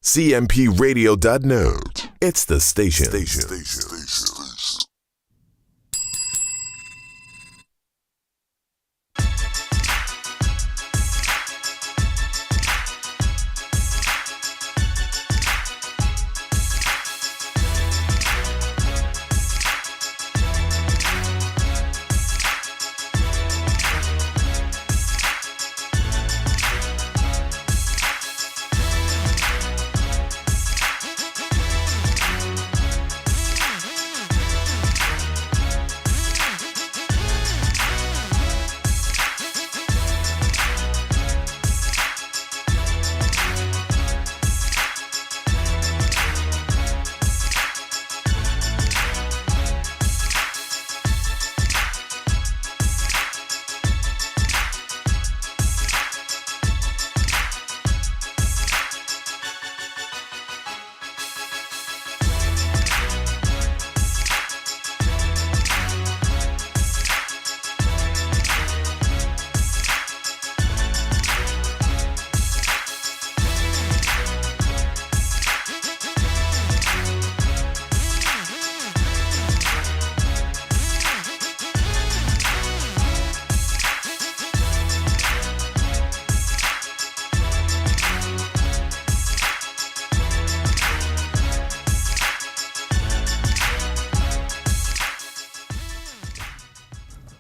CMPRadio.net. It's the station.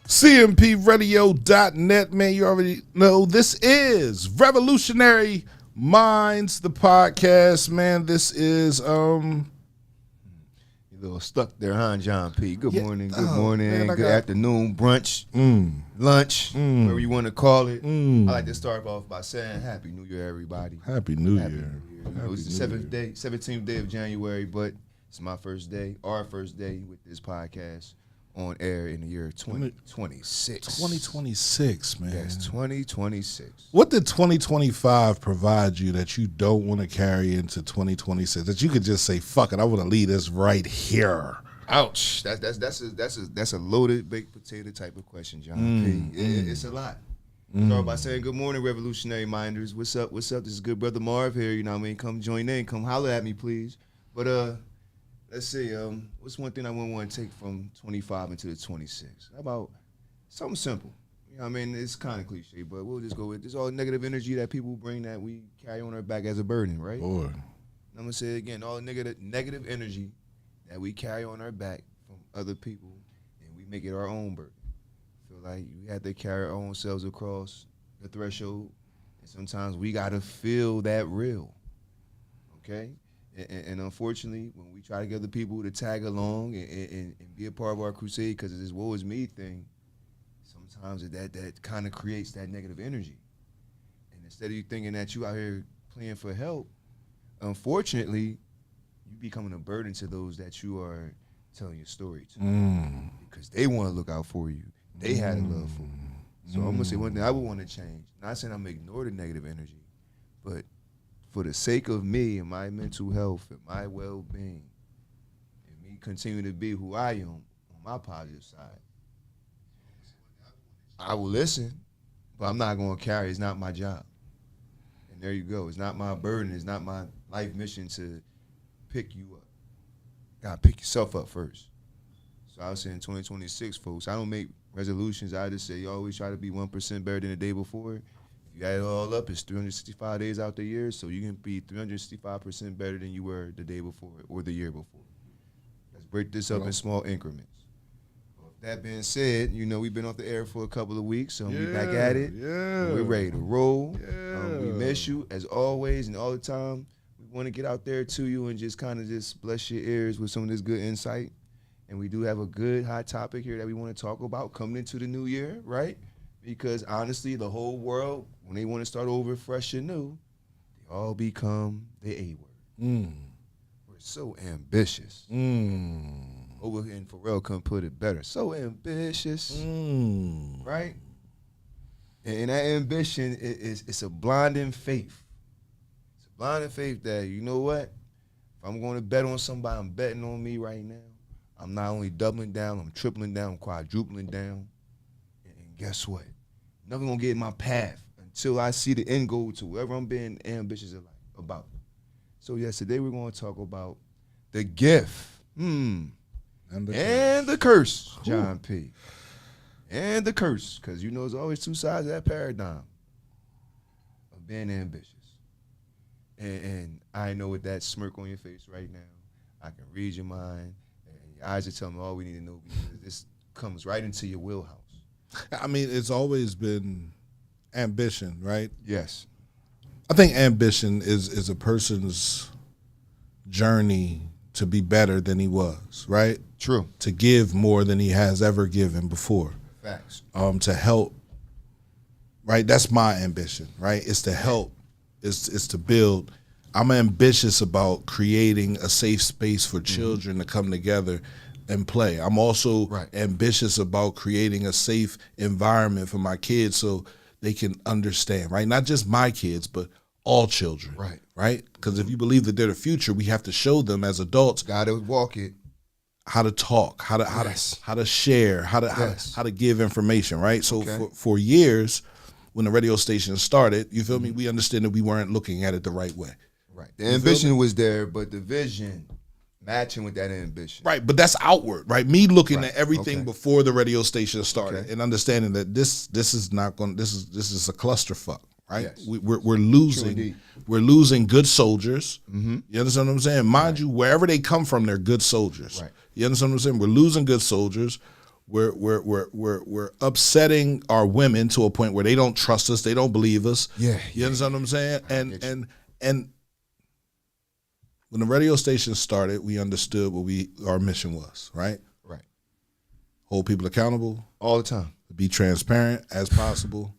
CMPRadio.net, man, you already know this is Revolutionary Minds, the podcast, man. This is, You little stuck there, huh, John P? Good morning, man, good afternoon, brunch, lunch, whatever you want to call it. I like to start off by saying Happy New Year, everybody. Happy New Year. You know, it's the 17th day of January, but it's my first day, our first day with this podcast on air in the year 2026. 2026, man. Yes, 2026. What did 2025 provide you that you don't want to carry into 2026? That you could just say, fuck it, I want to leave this right here. Ouch. That's a loaded baked potato type of question, John P. It's a lot. Start by saying good morning, Revolutionary Minders. What's up? This is good brother Marv here. You know what I mean? Come join in. Come holler at me, please. But let's see. What's one thing I wouldn't want to take from 25 into the 26? How about something simple? You know what I mean? It's kind of cliche, but we'll just go with this all negative energy that people bring that we carry on our back as a burden, right? Boy. I'm going to say it again. All negative energy that we carry on our back from other people, and we make it our own burden. Feel like we have to carry our own selves across the threshold, and sometimes we got to feel that real, okay? And unfortunately, when we try to get other people to tag along and be a part of our crusade because of this woe is me thing, sometimes that kind of creates that negative energy. And instead of you thinking that you out here playing for help, unfortunately, you becoming a burden to those that you are telling your story to. Because they want to look out for you. They had a love for you. So I'm going to say one thing I would want to change. Not saying I'm going to ignore the negative energy, but for the sake of me and my mental health and my well-being and me continue to be who I am on my positive side, I will listen, but I'm not going to carry. It's not my job. And there you go. It's not my burden. It's not my life mission to pick you up. You got to pick yourself up first. So I was saying 2026, folks, I don't make resolutions. I just say you always try to be 1% better than the day before. You add it all up, it's 365 days out the year, so you can be 365% better than you were the day before or the year before. Let's break this up in small increments. With that being said, you know, we've been off the air for a couple of weeks, so we're back at it. Yeah. We're ready to roll. Yeah. We miss you, as always, and all the time. We want to get out there to you and just kind of just bless your ears with some of this good insight. And we do have a good hot topic here that we want to talk about coming into the new year, right? Because honestly, the whole world, when they want to start over fresh and new, they all become the A word. We're so ambitious. Over here, and Pharrell couldn't put it better. So ambitious, right? And that ambition it's a blinding faith. It's a blinding faith that, you know what? If I'm going to bet on somebody, I'm betting on me right now. I'm not only doubling down, I'm tripling down, I'm quadrupling down. And guess what? Nothing gonna get in my path until I see the end goal to wherever I'm being ambitious about. So yes, today we're going to talk about the gift and the curse, John P. And the curse, because you know there's always two sides of that paradigm of being ambitious. And I know with that smirk on your face right now, I can read your mind, and your eyes are telling me all we need to know because this comes right into your wheelhouse. I mean, it's always been ambition, right? Yes. I think ambition is a person's journey to be better than he was, right? True. To give more than he has ever given before. Facts. To help, right? That's my ambition, right? It's to help, it's to build. I'm ambitious about creating a safe space for children to come together and play. I'm also ambitious about creating a safe environment for my kids so they can understand, right? Not just my kids, but all children, right? Because if you believe that they're the future, we have to show them as adults gotta walk it, how to talk, how to share, how to give information, right? So for years, when the radio station started, you feel me? We understood that we weren't looking at it the right way. Right. The ambition was there, but the vision matching with that ambition. Right, but that's outward, right? Me looking at everything before the radio station started and understanding that this is not going. This is a clusterfuck, right? Yes. We're losing good soldiers. You understand what I'm saying? Mind you, wherever they come from, they're good soldiers. Right. You understand what I'm saying? We're losing good soldiers. We're upsetting our women to a point where they don't trust us. They don't believe us. Yeah. You understand what I'm saying? And when the radio station started, we understood what our mission was, right? Right. Hold people accountable. All the time. Be transparent as possible.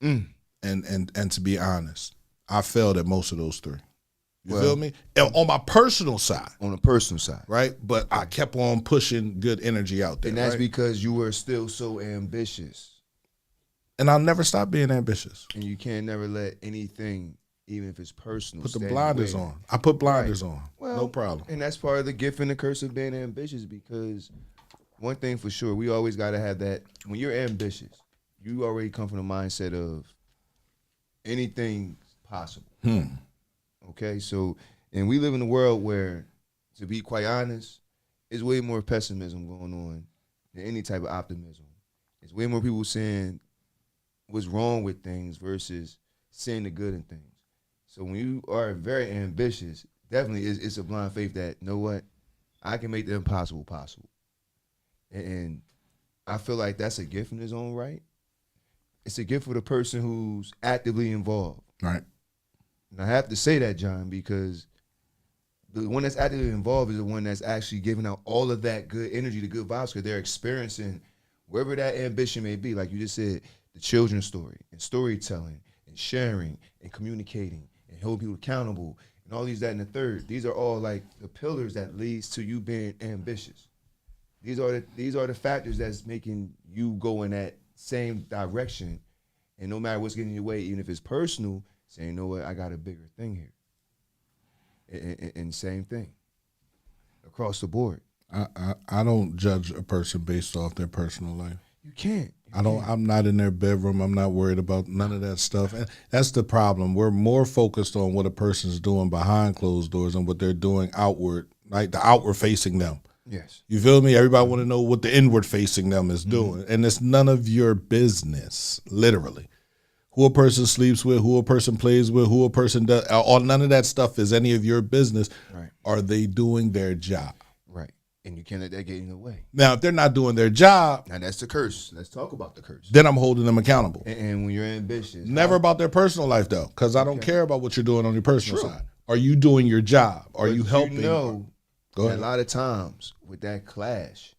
And to be honest. I failed at most of those three. You feel me? And on my personal side. On the personal side. Right? But I kept on pushing good energy out there. And that's because you were still so ambitious. And I'll never stop being ambitious. And you can't never let anything, even if it's personal, put the blinders on. I put blinders on. Well, no problem. And that's part of the gift and the curse of being ambitious, because one thing for sure, we always got to have that. When you're ambitious, you already come from the mindset of anything's possible. Okay, so, and we live in a world where, to be quite honest, there's way more pessimism going on than any type of optimism. There's way more people saying what's wrong with things versus seeing the good in things. So when you are very ambitious, definitely it's a blind faith that, you know what, I can make the impossible possible. And I feel like that's a gift in its own right. It's a gift for the person who's actively involved. Right. And I have to say that, John, because the one that's actively involved is the one that's actually giving out all of that good energy, the good vibes, because they're experiencing wherever that ambition may be. Like you just said, the children's story and storytelling and sharing and communicating and holding people accountable and all these, that, and the third. These are all like the pillars that leads to you being ambitious. These are the factors that's making you go in that same direction. And no matter what's getting in your way, even if it's personal, saying, you know what, I got a bigger thing here. And same thing across the board. I don't judge a person based off their personal life. You can't. I'm not in their bedroom. I'm not worried about none of that stuff. And that's the problem. We're more focused on what a person's doing behind closed doors and what they're doing outward, right? The outward facing them. Yes. You feel me? Everybody want to know what the inward facing them is doing. And it's none of your business, literally. Who a person sleeps with, who a person plays with, who a person does, all none of that stuff is any of your business. Right. Are they doing their job? Right. And you can't let that get in the way. Now, if they're not doing their job, now that's the curse. Let's talk about the curse. Then I'm holding them accountable. And when you're ambitious. Never about their personal life, though, because I don't care about what you're doing on your personal side. Are you doing your job? Are you helping? You know, Go ahead. A lot of times with that clash,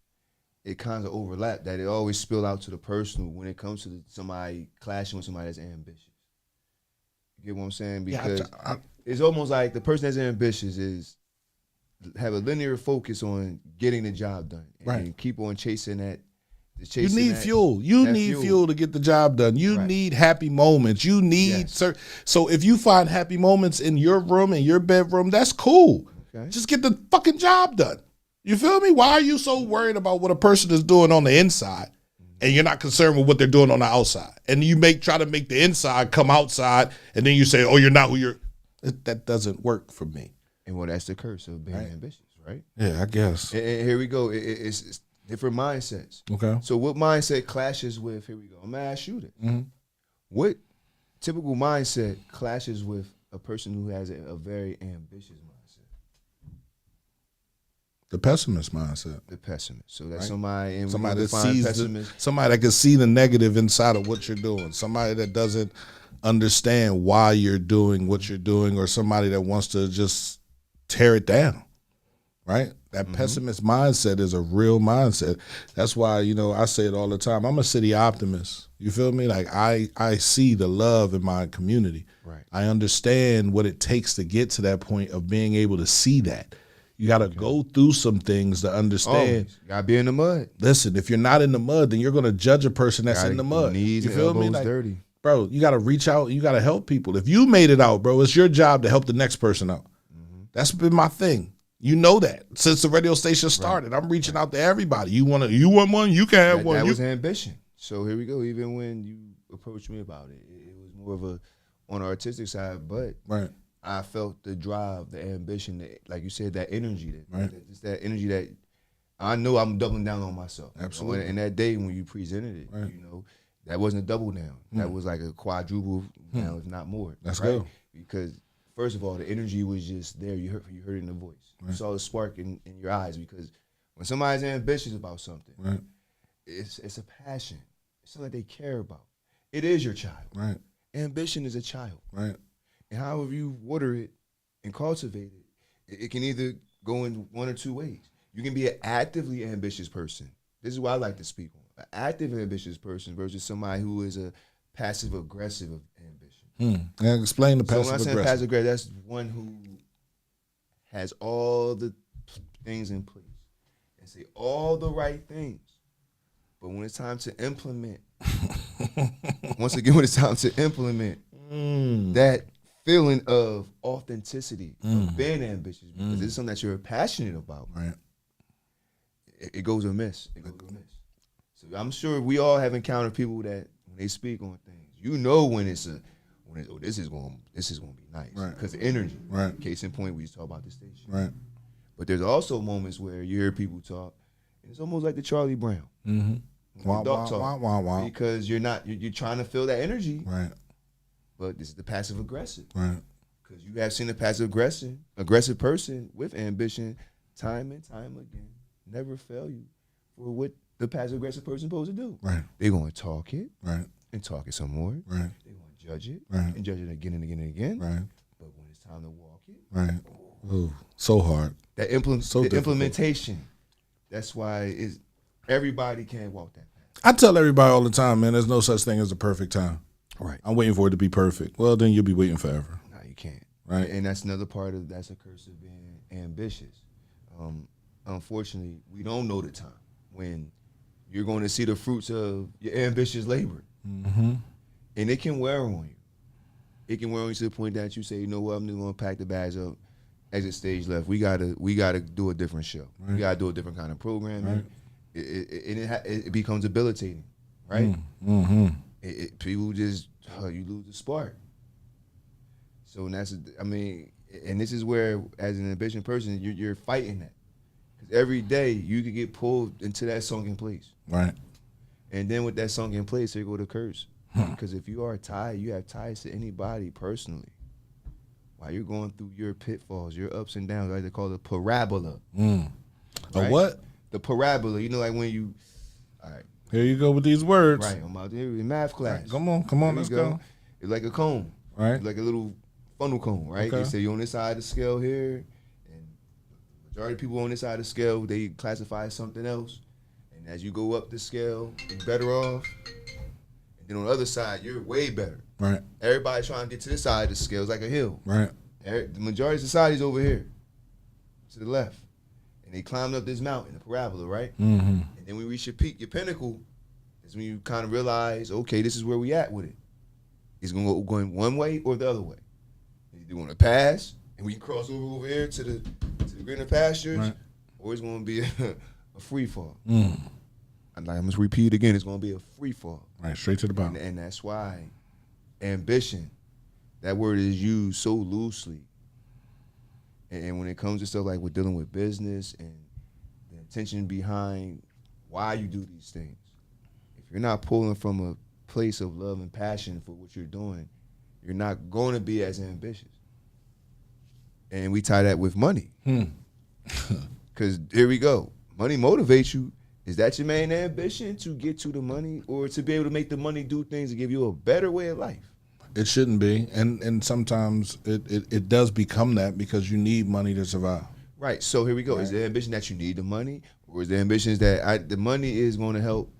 it kind of overlap, that it always spill out to the personal when it comes to somebody clashing with somebody that's ambitious. You get what I'm saying? Because it's almost like the person that's ambitious is have a linear focus on getting the job done and keep on chasing that. You need fuel. You need fuel to get the job done. You need happy moments. You need so if you find happy moments in your room, in your bedroom, that's cool. Okay. Just get the fucking job done. You feel me? Why are you so worried about what a person is doing on the inside and you're not concerned with what they're doing on the outside? And you try to make the inside come outside and then you say, oh, you're not who you're. That doesn't work for me. And well, that's the curse of being ambitious, right? Yeah, I guess. And here we go. It's different mindsets. Okay. So what mindset clashes with? Here we go. I'm gonna ask you this: what typical mindset clashes with a person who has a very ambitious mindset? The pessimist mindset. The pessimist. So that's somebody, and Somebody that sees somebody that can see the negative inside of what you're doing. Somebody that doesn't understand why you're doing what you're doing, or somebody that wants to just tear it down. Right? That pessimist mindset is a real mindset. That's why, I say it all the time. I'm a city optimist. You feel me? Like I see the love in my community. Right. I understand what it takes to get to that point of being able to see that. You got to go through some things to understand. You got to be in the mud. Listen, if you're not in the mud, then you're going to judge a person that's in the mud. Knees you and feel me? elbows Like, dirty. bro, you got to reach out. You got to help people. If you made it out, bro, it's your job to help the next person out. That's been my thing. You know that since the radio station started. I'm reaching out to everybody. You want one? You can have one. That was ambition. So here we go. Even when you approached me about it, it was more of a on the artistic side, but I felt the drive, the ambition, like you said, that energy, just that energy that I know I'm doubling down on myself. Absolutely. And that day when you presented it, that wasn't a double down. That was like a quadruple down, if not more. Let's go. Because first of all, the energy was just there. You heard it in the voice. You saw the spark in your eyes, because when somebody's ambitious about something, it's a passion. It's something that they care about. It is your child. Right. Ambition is a child. Right. And however you water it and cultivate it, it can either go in one or two ways. You can be an actively ambitious person. This is what I like to speak on. An active ambitious person versus somebody who is a passive aggressive ambition. And explain the passive aggressive. So when I say passive aggressive, that's one who has all the things in place and say all the right things. But when it's time to implement, once again, when it's time to implement, that feeling of authenticity, of being ambitious, because it's something that you're passionate about, it goes amiss. So I'm sure we all have encountered people that when they speak on things, when this is going to be nice, because the energy. Case in point, we used to talk about the station. But there's also moments where you hear people talk, and it's almost like the Charlie Brown. Wow, wow. Because you're trying to feel that energy. Right. But this is the passive aggressive. Right. Because you have seen a passive aggressive person with ambition time and time again never fail you for what the passive aggressive person supposed to do. Right. They're going to talk it. Right. And talk it some more. Right. They're going to judge it. Right. And judge it again and again and again. Right. But when it's time to walk it. Right. Ooh, so hard. The implementation. That's why everybody can't walk that path. I tell everybody all the time, man, there's no such thing as a perfect time. Right. I'm waiting for it to be perfect. Well, then you'll be waiting forever. No, you can't. Right. And that's another part of that's a curse of being ambitious. Unfortunately, we don't know the time when you're going to see the fruits of your ambitious labor. And it can wear on you. It can wear on you to the point that you say, you know what, I'm just going to pack the bags up, exit stage left. We gotta do a different show. Right. We gotta do a different kind of programming. Right. It becomes debilitating, right? People just you lose the spark. So and this is where, as an ambitious person, you're fighting that, because every day you could get pulled into that sunken place, right? And then with that sunken place, there go the curse, because if you are tied, you have ties to anybody personally. While you're going through your pitfalls, your ups and downs, I like to call it a parabola. Right? A what? The parabola. Like when you, all right. Here you go with these words. Right, I'm out there in math class. Right, come on, let's go. It's like a cone. Right. It's like a little funnel cone, right? Okay. They say you're on this side of the scale here, and the majority of people on this side of the scale, they classify as something else. And as you go up the scale, you're better off. And then on the other side, you're way better. Right. Everybody's trying to get to this side of the scale. It's like a hill. Right. The majority of society's over here, to the left. And they climbed up this mountain, the parabola, right? And then when we reach your peak, your pinnacle, is when you kind of realize, okay, this is where we at with it. It's going one way or the other way. You want to pass, and we can cross over here to the greener pastures, right, or it's going to be a free fall. I'm going to repeat it again. It's going to be a free fall. Right, straight to the bottom. And that's why ambition that word is used so loosely. And when it comes to stuff like we're dealing with business and the intention behind why you do these things, if you're not pulling from a place of love and passion for what you're doing, you're not going to be as ambitious. And we tie that with money. Because here we go. Money motivates you. Is that your main ambition, to get to the money, or to be able to make the money do things to give you a better way of life? It shouldn't be, and sometimes it does become that because you need money to survive. Right. So here we go. Right. Is the ambition that you need the money, or is the ambition that the money is going to help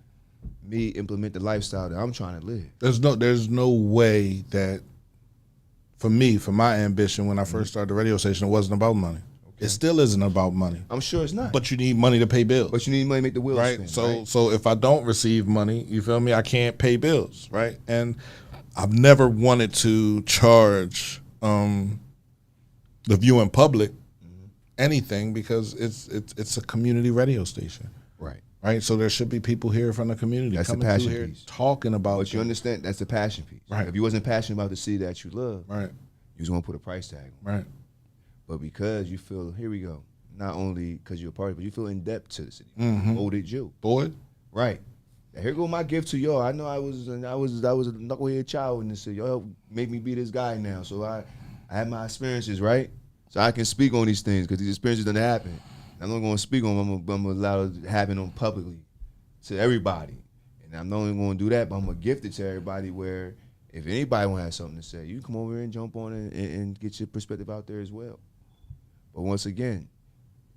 me implement the lifestyle that I'm trying to live? There's no way that, for me, for my ambition when I first started the radio station, it wasn't about money. Okay. It still isn't about money. I'm sure it's not. But you need money to pay bills. But you need money to make the wheels spin. So if I don't receive money, you feel me, I can't pay bills, right? And I've never wanted to charge the viewing public anything because it's a community radio station. Right, so there should be people here from the community coming through here talking about. But you understand, that's the passion piece. Right. If you wasn't passionate about the city that you love, right, you was gonna put a price tag on. Right. But because you feel, here we go, not only because you're a part of it, but you feel in debt to the city. Molded you, boy. Right. Now, here go my gift to y'all. I know I was a knucklehead child in the city. Y'all make me be this guy now. So I had my experiences, right? So I can speak on these things because these experiences didn't happen. I'm not going to speak on them. I'm going to allow it to happen on publicly to everybody. And I'm not only going to do that, but I'm going to gift it to everybody where if anybody want to have something to say, you come over here and jump on it and get your perspective out there as well. But once again,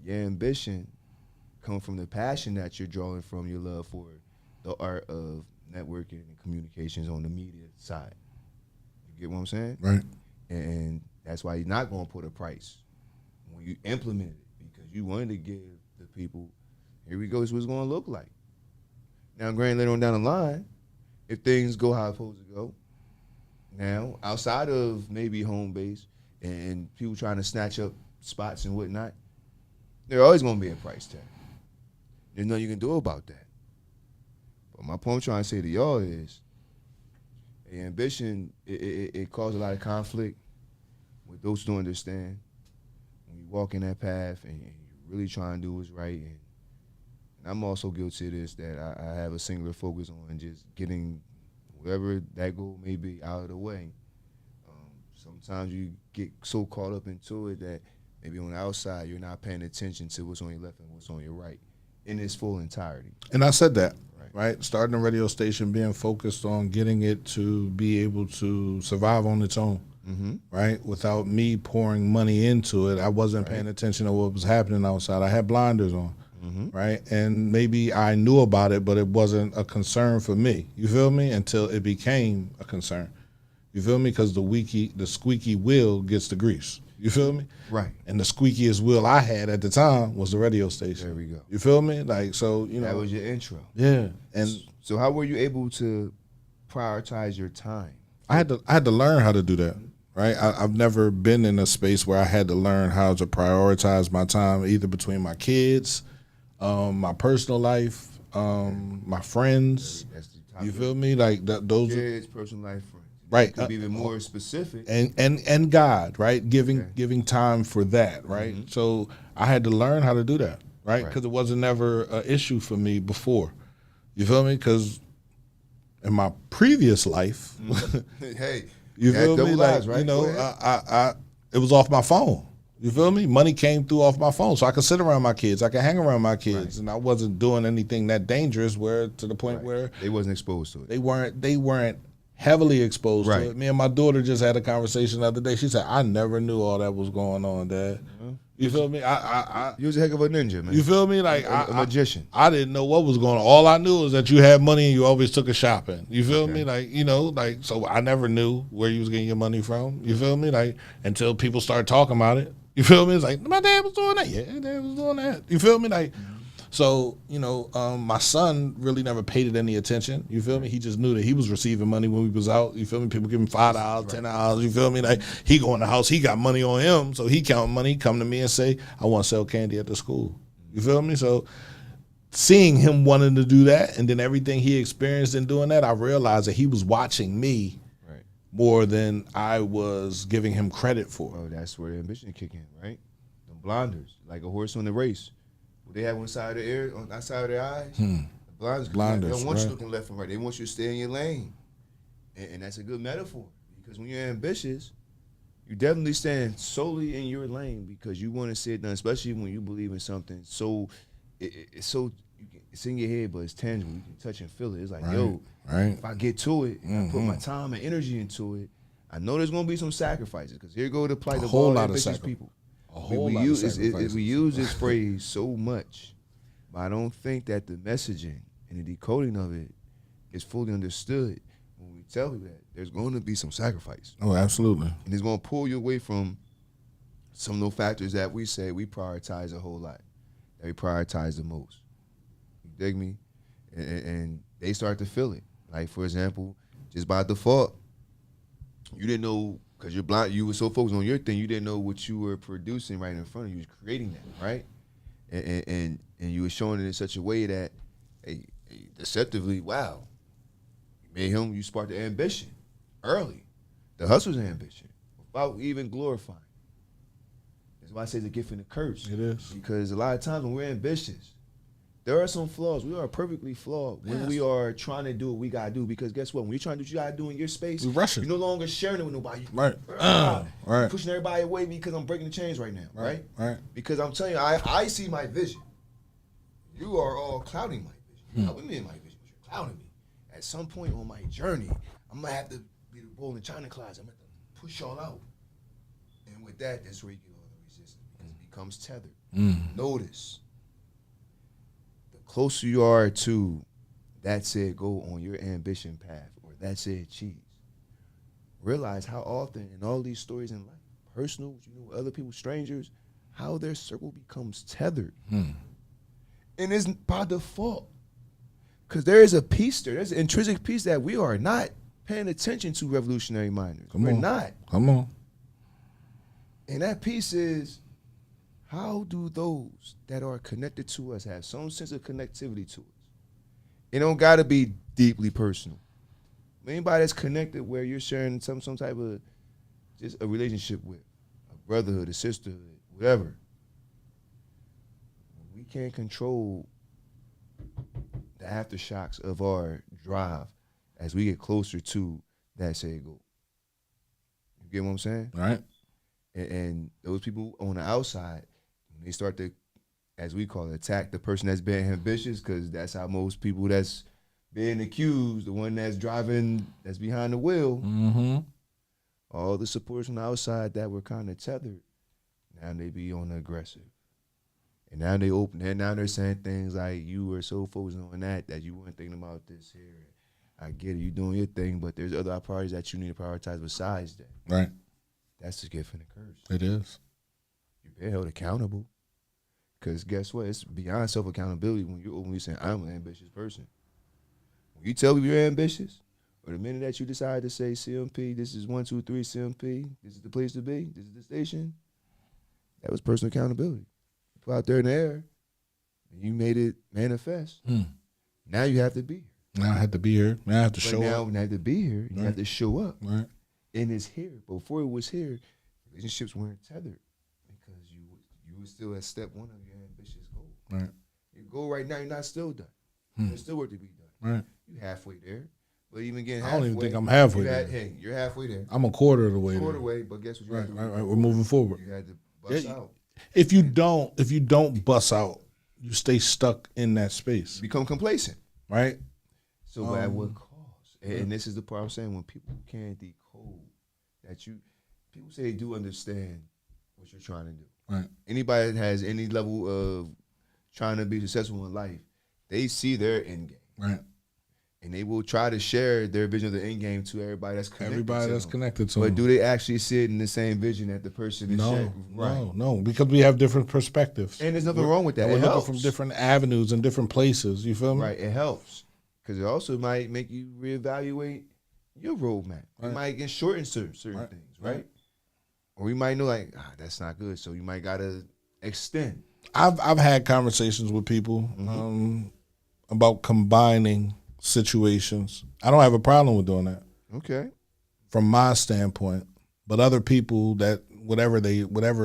your ambition comes from the passion that you're drawing from your love for the art of networking and communications on the media side. You get what I'm saying? Right. And that's why you're not going to put a price when you implement it. You wanted to give the people, here we go, this is what it's going to look like. Now, granted, later on down the line, if things go how it's supposed to go, now, outside of maybe home base and people trying to snatch up spots and whatnot, there's always going to be a price tag. There's nothing you can do about that. But my point I'm trying to say to y'all is, ambition, it causes a lot of conflict with those who don't understand. When you walk in that path and really trying to do what's right. And I'm also guilty of this, that I have a singular focus on just getting whatever that goal may be out of the way. Sometimes you get so caught up into it that maybe on the outside you're not paying attention to what's on your left and what's on your right in its full entirety. And I said that, right? Starting a radio station, being focused on getting it to be able to survive on its own. Right, without me pouring money into it, I wasn't paying attention to what was happening outside. I had blinders on, right, and maybe I knew about it, but it wasn't a concern for me. You feel me? Until it became a concern. You feel me? Because the squeaky wheel gets the grease. You feel me? Right. And the squeakiest wheel I had at the time was the radio station. There we go. You feel me? Like, so you know, that was your intro. Yeah. And so how were you able to prioritize your time? I had to learn how to do that. Right, I've never been in a space where I had to learn how to prioritize my time, either between my kids, my personal life, my friends. You feel me? Like those kids, personal life, friends. Right. To be even more specific. And God, right? Giving time for that, right? So I had to learn how to do that, right? Because it wasn't never an issue for me before. You feel me? Because in my previous life, hey. You feel me? Lives, like, right? You know, it was off my phone. You feel me? Money came through off my phone, so I could sit around my kids. I could hang around my kids, and I wasn't doing anything that dangerous. Where to the point where they wasn't exposed to it. They weren't heavily exposed to it. Me and my daughter just had a conversation the other day. She said, "I never knew all that was going on, Dad." You feel me? You was a heck of a ninja, man. You feel me? Like a magician. I didn't know what was going on. All I knew was that you had money and you always took it shopping. You feel me? Like, you know, like, so I never knew where you was getting your money from. You feel me? Like, until people started talking about it. You feel me? It's like, my dad was doing that. Yeah, dad was doing that. You feel me? Like, so, you know, my son really never paid it any attention. You feel me? He just knew that he was receiving money when we was out. You feel me? People give him $5, $10. You feel me? Like, he go in the house, he got money on him, so he count money, come to me and say, I want to sell candy at the school. You feel me? So seeing him wanting to do that and then everything he experienced in doing that, I realized that he was watching me more than I was giving him credit for. Bro, that's where the ambition kick in, right? The blinders, like a horse on the race. What they have on the side of the ear, on that side of their eyes, the blinders. They don't want you looking left and right. They want you to stay in your lane. And that's a good metaphor. Because when you're ambitious, you definitely stand solely in your lane because you want to see it done, especially when you believe in something. So it's in your head, but it's tangible. You can touch and feel it. It's like, if I get to it, and I put my time and energy into it, I know there's gonna be some sacrifices. Because here go the plight of all ambitious people. We use this phrase so much, but I don't think that the messaging and the decoding of it is fully understood. When we tell you that there's going to be some sacrifice. Oh, absolutely. And it's going to pull you away from some of those factors that we say we prioritize a whole lot, that we prioritize the most. You dig me? And they start to feel it. Like, for example, just by default, you didn't know, because you're blind, you were so focused on your thing, you didn't know what you were producing right in front of you. You was creating that, right? And you were showing it in such a way that, deceptively, wow, you sparked the ambition early. The hustle's ambition, without even glorifying. That's why I say it's a gift and a curse. It is. Because a lot of times when we're ambitious, there are some flaws. We are perfectly flawed when we are trying to do what we got to do. Because guess what? When you're trying to do what you got to do in your space, we rush it. You're no longer sharing it with nobody. Right. Right. Pushing everybody away because I'm breaking the chains right now. Right. Because I'm telling you, I see my vision. You are all clouding my vision. You're not with me in my vision, but you're clouding me. At some point on my journey, I'm going to have to be the bull in the china closet. I'm going to have to push y'all out. And with that, that's where you get all the resistance. Because it becomes tethered. Notice. Closer you are to that said goal on your ambition path or that said cheese, realize how often in all these stories in life, personal, other people, strangers, how their circle becomes tethered. And it's by default. Because there is a piece there. There's an intrinsic piece that we are not paying attention to, revolutionary minders. We're not. Come on. And that piece is, how do those that are connected to us have some sense of connectivity to us? It don't got to be deeply personal. Anybody that's connected where you're sharing some type of just a relationship with, a brotherhood, a sisterhood, whatever. We can't control the aftershocks of our drive as we get closer to that said goal. You get what I'm saying? Right. And those people on the outside, they start to, as we call it, attack the person that's being ambitious, because that's how most people that's being accused, the one that's driving, that's behind the wheel, all the supporters from the outside that were kind of tethered, now they be on the aggressive. And now they open, and now they're saying things like, you were so focused on that you weren't thinking about this here. I get it, you doing your thing, but there's other priorities that you need to prioritize besides that. Right. That's the gift and the curse. It is. You're being held accountable. Because guess what? It's beyond self-accountability when you're openly saying, I'm an ambitious person. When you tell people you're ambitious, or the minute that you decide to say, CMP, this is 1, 2, 3, CMP, this is the place to be, this is the station, that was personal accountability. You put out there in the air, and you made it manifest. Now you have to be here. Now I have to be here. Now I have to show up. Now you have to be here. You have to show up. Right. And it's here. Before it was here, relationships weren't tethered because you were still at step one of your ambitious goal. Right. Your goal right now, you're not still done. There's still work to be done. Right. You're halfway there. But even getting halfway, I don't even think I'm halfway there. Hey, you're halfway there. I'm a quarter of the way Quarter way, but guess what you right, have to do? right. We're moving forward. You had to bust out. If you don't bust out, you stay stuck in that space. Become complacent. Right? So at what cost? And this is the part I'm saying, when people can't decode that people say they do understand what you're trying to do. Right. Anybody that has any level of trying to be successful in life, they see their end game. Right. And they will try to share their vision of the end game to everybody that's connected to them. But do they actually sit in the same vision that the person is sharing? No, because we have different perspectives. And there's nothing wrong with that. We're looking from different avenues and different places. You feel me? Right, it helps. Because it also might make you reevaluate your roadmap. Right. It might get shortened certain things, right? Or you might know, like, that's not good, so you might got to extend. I've had conversations with people about combining situations. I don't have a problem with doing that. Okay. from my standpoint. But other people that whatever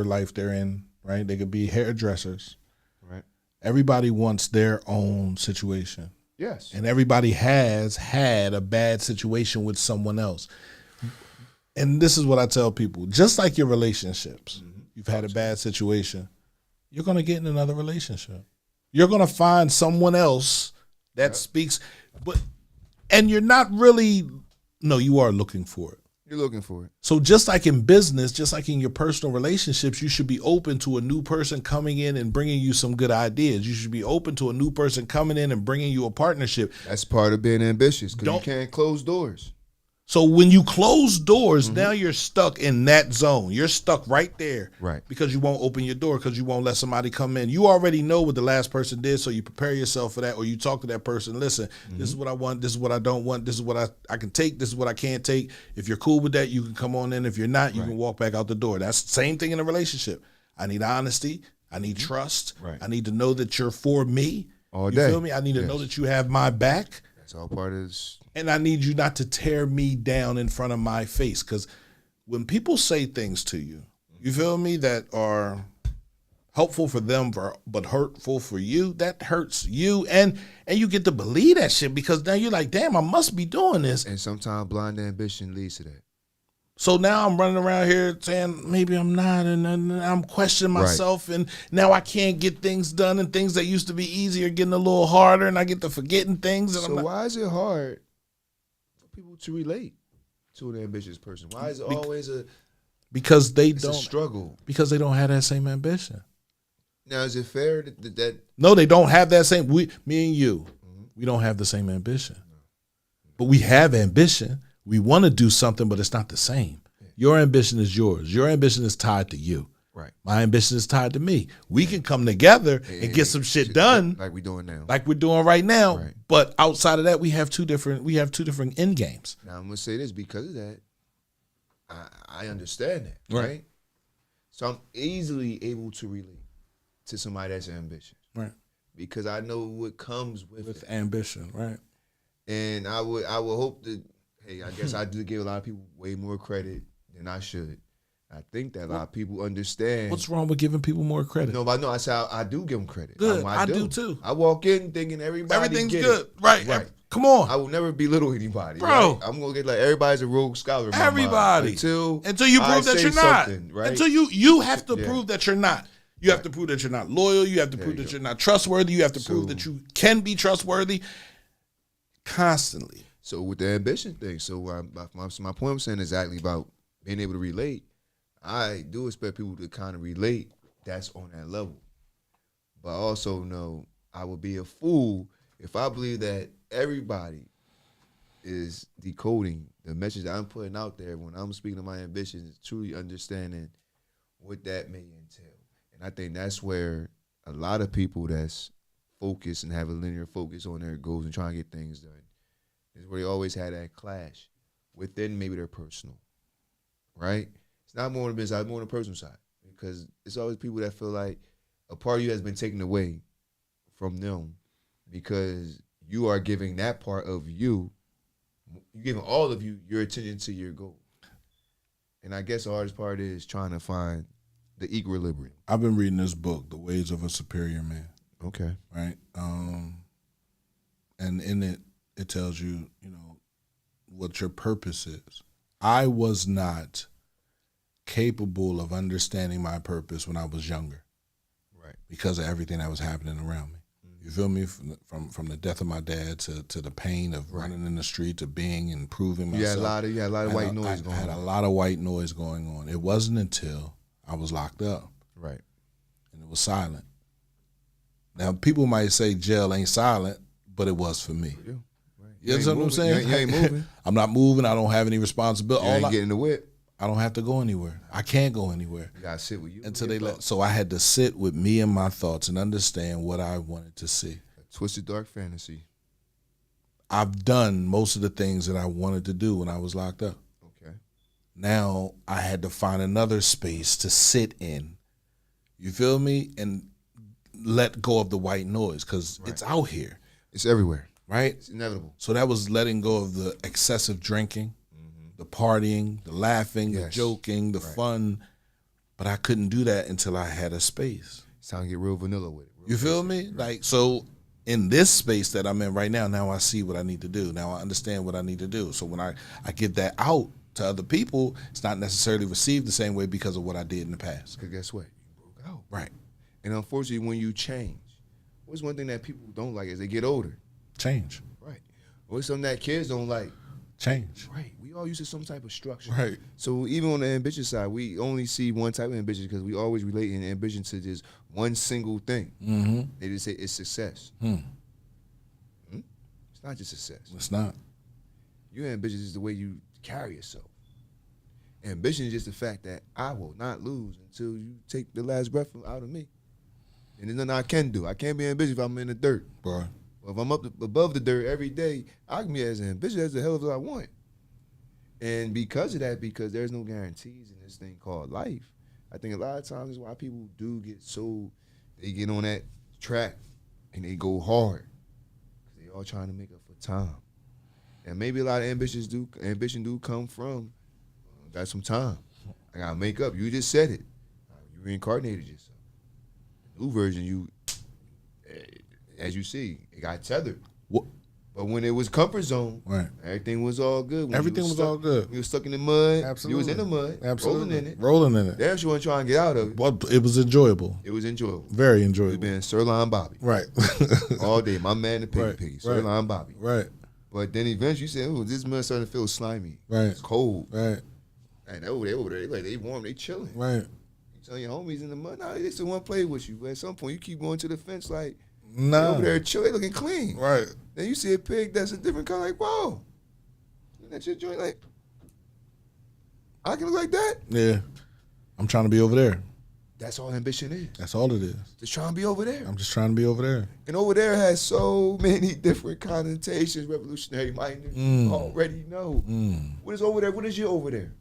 life they're in, right? They could be hairdressers. Right. Everybody wants their own situation. Yes. And everybody has had a bad situation with someone else. And this is what I tell people. Just like your relationships, you've had a bad situation, you're going to get in another relationship. You're going to find someone else that speaks, and you're not really, no, you are looking for it. You're looking for it. So just like in business, just like in your personal relationships, you should be open to a new person coming in and bringing you some good ideas. You should be open to a new person coming in and bringing you a partnership. That's part of being ambitious, because you can't close doors. So when you close doors, now you're stuck in that zone. You're stuck right there. Right. Because you won't open your door, because you won't let somebody come in. You already know what the last person did, so you prepare yourself for that, or you talk to that person. Listen, this is what I want. This is what I don't want. This is what I can take. This is what I can't take. If you're cool with that, you can come on in. If you're not, you can walk back out the door. That's the same thing in a relationship. I need honesty. I need trust. Right. I need to know that you're for me. All You day. feel me? I need to know that you have my back. That's all part of this. And I need you not to tear me down in front of my face. Because when people say things to you, you feel me, that are helpful for them but hurtful for you, that hurts you. And you get to believe that shit, because now you're like, damn, I must be doing this. And sometimes blind ambition leads to that. So now I'm running around here saying maybe I'm not, and I'm questioning myself, and now I can't get things done, and things that used to be easy are getting a little harder, and I get to forgetting things. And So why is it hard for people to relate to an ambitious person? Why is it always a struggle? Because they don't have that same ambition. Now, is it fair that No, they don't have that same. Me and you, we don't have the same ambition, but we have ambition. We want to do something, but it's not the same. Your ambition is yours. Your ambition is tied to you. Right. My ambition is tied to me. We can come together and get some shit done, like we're doing now, like we're doing right now. Right. But outside of that, we have two different end games. Now I'm gonna say this because of that. I understand that, right? So I'm easily able to relate to somebody that's ambitious, right? Because I know what comes with ambition, right? And I would hope that. Hey, I guess I do give a lot of people way more credit than I should. I think that a lot of people understand. What's wrong with giving people more credit? No, but no, I say I do give them credit. Good, I do too. I walk in thinking everything's good. Right. Come on. I will never belittle anybody. Bro. Right? I'm going to get like everybody's a rogue scholar in my everybody. mind. Until you prove that you're not. Right? Until you have to prove that you're not. You have to prove that you're not loyal. You have to prove that you're not trustworthy. You have to prove that you can be trustworthy constantly. So with the ambition thing, my point I'm saying exactly about being able to relate, I do expect people to kind of relate that's on that level. But I also know I would be a fool if I believe that everybody is decoding the message that I'm putting out there when I'm speaking of my ambitions, truly understanding what that may entail. And I think that's where a lot of people that's focused and have a linear focus on their goals and trying to get things done is where they always had that clash within maybe their personal, right? It's not more on the business side, more on the personal side, because it's always people that feel like a part of you has been taken away from them because you are giving that part of you're giving all of you your attention to your goal. And I guess the hardest part is trying to find the equilibrium. I've been reading this book, The Ways of a Superior Man. Okay. Right? And in it tells you, what your purpose is. I was not capable of understanding my purpose when I was younger. Right. Because of everything that was happening around me. Mm-hmm. You feel me? From the death of my dad to the pain of running in the street to being and proving myself. You had a lot of white noise going on. I had a lot of white noise going on. It wasn't until I was locked up. Right. And it was silent. Now, people might say jail ain't silent, but it was for me. Yeah. You understand what I'm saying? You ain't moving. I'm not moving. I don't have any responsibility. You ain't getting the whip. I don't have to go anywhere. I can't go anywhere. You gotta sit with you. Until they let. So I had to sit with me and my thoughts and understand what I wanted to see. A twisted dark fantasy. I've done most of the things that I wanted to do when I was locked up. Okay. Now I had to find another space to sit in. You feel me? And let go of the white noise, because it's out here. It's everywhere. Right? It's inevitable. So that was letting go of the excessive drinking, the partying, the laughing, the Yes. joking, the fun. But I couldn't do that until I had a space. It's time to get real vanilla with it. You feel me? Like, so in this space that I'm in right now I see what I need to do. Now I understand what I need to do. So when I get that out to other people, it's not necessarily received the same way because of what I did in the past. Because guess what? You broke out. Right. And unfortunately, when you change, what's one thing that people don't like as they get older? Change. Right. What's something that kids don't like? Change. Right. We all used to some type of structure. Right. So even on the ambition side, we only see one type of ambition because we always relate in ambition to just one single thing. Mm-hmm. They just say it's success. It's not just success. It's not. Your ambition is the way you carry yourself. Ambition is just the fact that I will not lose until you take the last breath out of me. And there's nothing I can do. I can't be ambitious if I'm in the dirt. Bro. Well, if I'm up above the dirt every day, I can be as ambitious as the hell as I want. And because of that, because there's no guarantees in this thing called life, I think a lot of times is why people do get so, they get on that track and they go hard. Because they all trying to make up for time. And maybe a lot of ambition do come from, got some time. I got to make up. You just said it. You reincarnated yourself. The new version, you, as you see, it got tethered. What? But when it was comfort zone, Right. everything was all good. When Everything you was stuck, all good. You was stuck in the mud. Absolutely. You was in the mud. Absolutely. Rolling in it. Rolling in it. Damn sure wasn't trying to get out of it. Well, it was enjoyable. It was enjoyable. Very It was enjoyable. been Sirloin Bobby. Right. All day. My man, the piggy Right, piggy. right. Sirloin Bobby. Right. But then eventually you said, "Ooh, this man starting to feel slimy. Right. It's cold. Right. And they over there. They warm. They chilling. Right. You tell your homies in the mud, nah, they still want to play with you. But at some point, you keep going to the fence like, they Nah. over there chill. They looking clean. Right. Then you see a pig that's a different color. Like, whoa. That's your joint. Like, I can look like that. Yeah. I'm trying to be over there. That's all ambition is. That's all it is. Just trying to be over there. I'm just trying to be over there. And over there has so many different connotations, revolutionary minded. You already know. What is over there? What is your over there?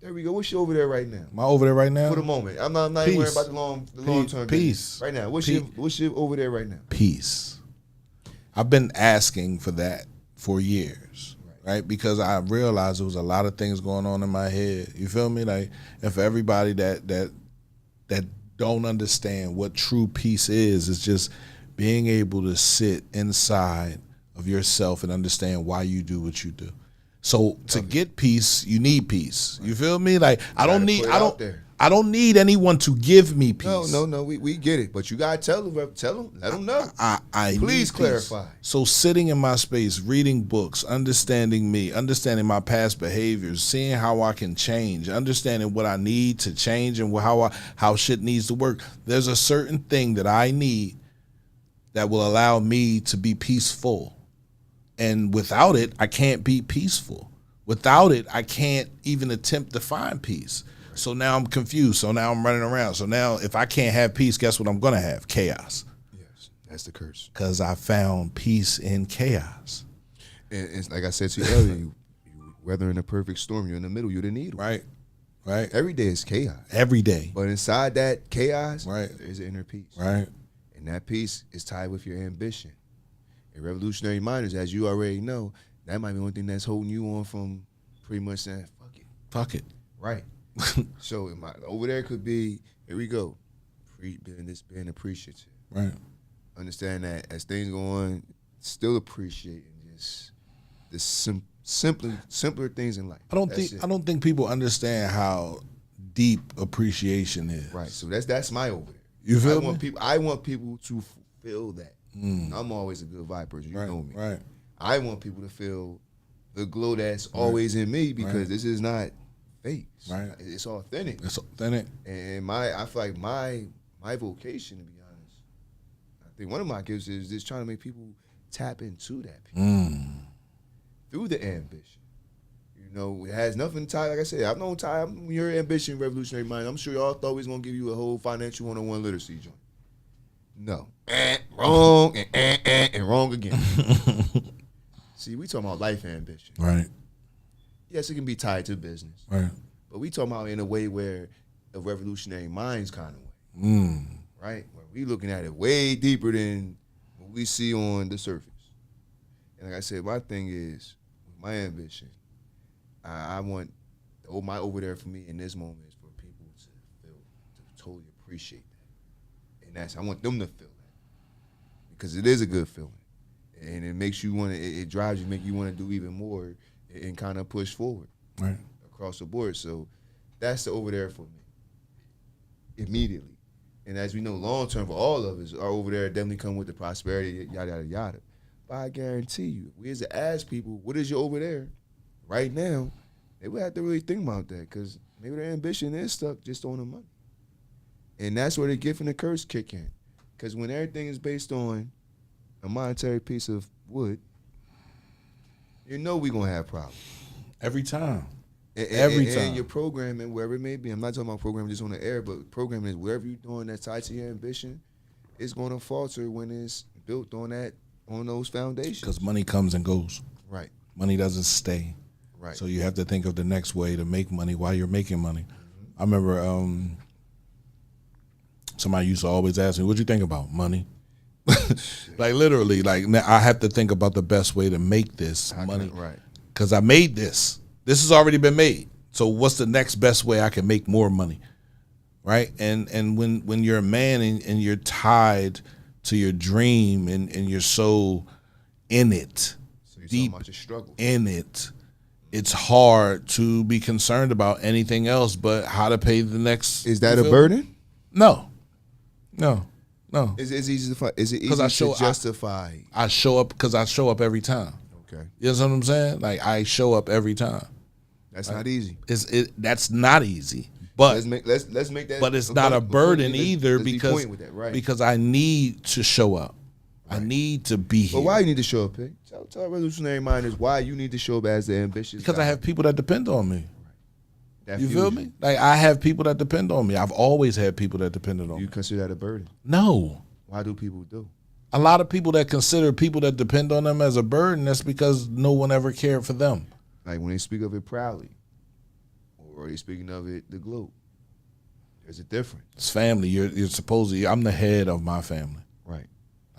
There we go. What's your over there right now? Am I over there right now? For the moment. I'm not even worried Peace. about the long term. Peace. Right now. What's Peace. your over there right now? Peace. I've been asking for that for years, right? Because I realized there was a lot of things going on in my head. You feel me? Like, and for everybody that don't understand what true peace is, it's just being able to sit inside of yourself and understand why you do what you do. So to get peace, you need peace. You feel me? Like, I don't need anyone to give me peace. No. We get it. But you gotta tell them, let them know. I Please need peace. clarify. So sitting in my space, reading books, understanding me, understanding my past behaviors, seeing how I can change, understanding what I need to change and how shit needs to work. There's a certain thing that I need that will allow me to be peaceful. And without it, I can't be peaceful. Without it, I can't even attempt to find peace. So now I'm confused. So now I'm running around. So now if I can't have peace, guess what I'm going to have? Chaos. Yes, that's the curse. Because I found peace in chaos. And it's like I said to you earlier, you weathering a perfect storm, you're in the middle, you're the needle. Right. Right. Every day is chaos. Every day. But inside that chaos, Right. there's an inner peace. Right. And that peace is tied with your ambition. And revolutionary minders, as you already know, that might be one thing that's holding you on from pretty much saying, fuck it. Fuck it. Right. So over there could be, here we go, being appreciative. Right. Understand that as things go on, still appreciating just the simpler things in life. I don't think people understand how deep appreciation is. Right. So that's my over there. You feel me? I want people to feel that. I'm always a good vibe person. You know me. Right. I want people to feel the glow that's always in me because this is not fake. Right. It's authentic. It's authentic. And I feel like my vocation, to be honest, I think one of my gifts is just trying to make people tap into that through the ambition. You know, it has nothing to tie. Like I said, I've known Ty. Your ambition, revolutionary mind. I'm sure y'all thought we was gonna give you a whole financial 101 literacy joint. No, wrong and wrong again. See, we talking about life ambition. Right. Yes, it can be tied to business. Right. But we talking about in a way where a revolutionary minds kind of way. Right? Where we looking at it way deeper than what we see on the surface. And like I said, my thing is, my ambition I want my over there for me in this moment is for people to totally appreciate that, and I want them to feel that because it is a good feeling, and it makes you want to. It drives you, make you want to do even more, and kind of push forward across the board. So that's the over there for me immediately. And as we know, long term for all of us, our over there definitely come with the prosperity, yada yada yada. But I guarantee you, if we as to ask people, what is your over there right now, they would have to really think about that because maybe their ambition is stuck just on the money. And that's where the gift and the curse kick in. Because when everything is based on a monetary piece of wood, you know we're going to have problems. Every time. Every time. And your programming, wherever it may be, I'm not talking about programming just on the air, but programming is wherever you're doing that's tied to your ambition, it's going to falter when it's built on those foundations. Because money comes and goes. Right. Money doesn't stay. Right. So you have to think of the next way to make money while you're making money. Mm-hmm. I remember somebody used to always ask me, "What you think about money?" Like literally, like I have to think about the best way to make this money. Right. Because I made this. This has already been made. So what's the next best way I can make more money? Right? And when you're a man and you're tied to your dream and you're so in it, so you're deep so much a struggle. In it, it's hard to be concerned about anything else but how to pay the next. Is that a burden? No. Is it easy to justify? I show up because I show up every time. Okay. You know what I'm saying? Like I show up every time. That's not easy. That's not easy. But let's make that. But it's not a burden either because I need to show up. Right. I need to be here. But why you need to show up, Pig? Tell our revolutionary minders why you need to show up as the ambitious. Because guy. I have people that depend on me. Right. You feel me? Like I have people that depend on me. I've always had people that depended on me. You consider that a burden? No. Why do people do? A lot of people that consider people that depend on them as a burden, that's because no one ever cared for them. Like when they speak of it proudly, or they speaking of it the globe, there's a difference. It's family. You're supposedly. I'm the head of my family. Right.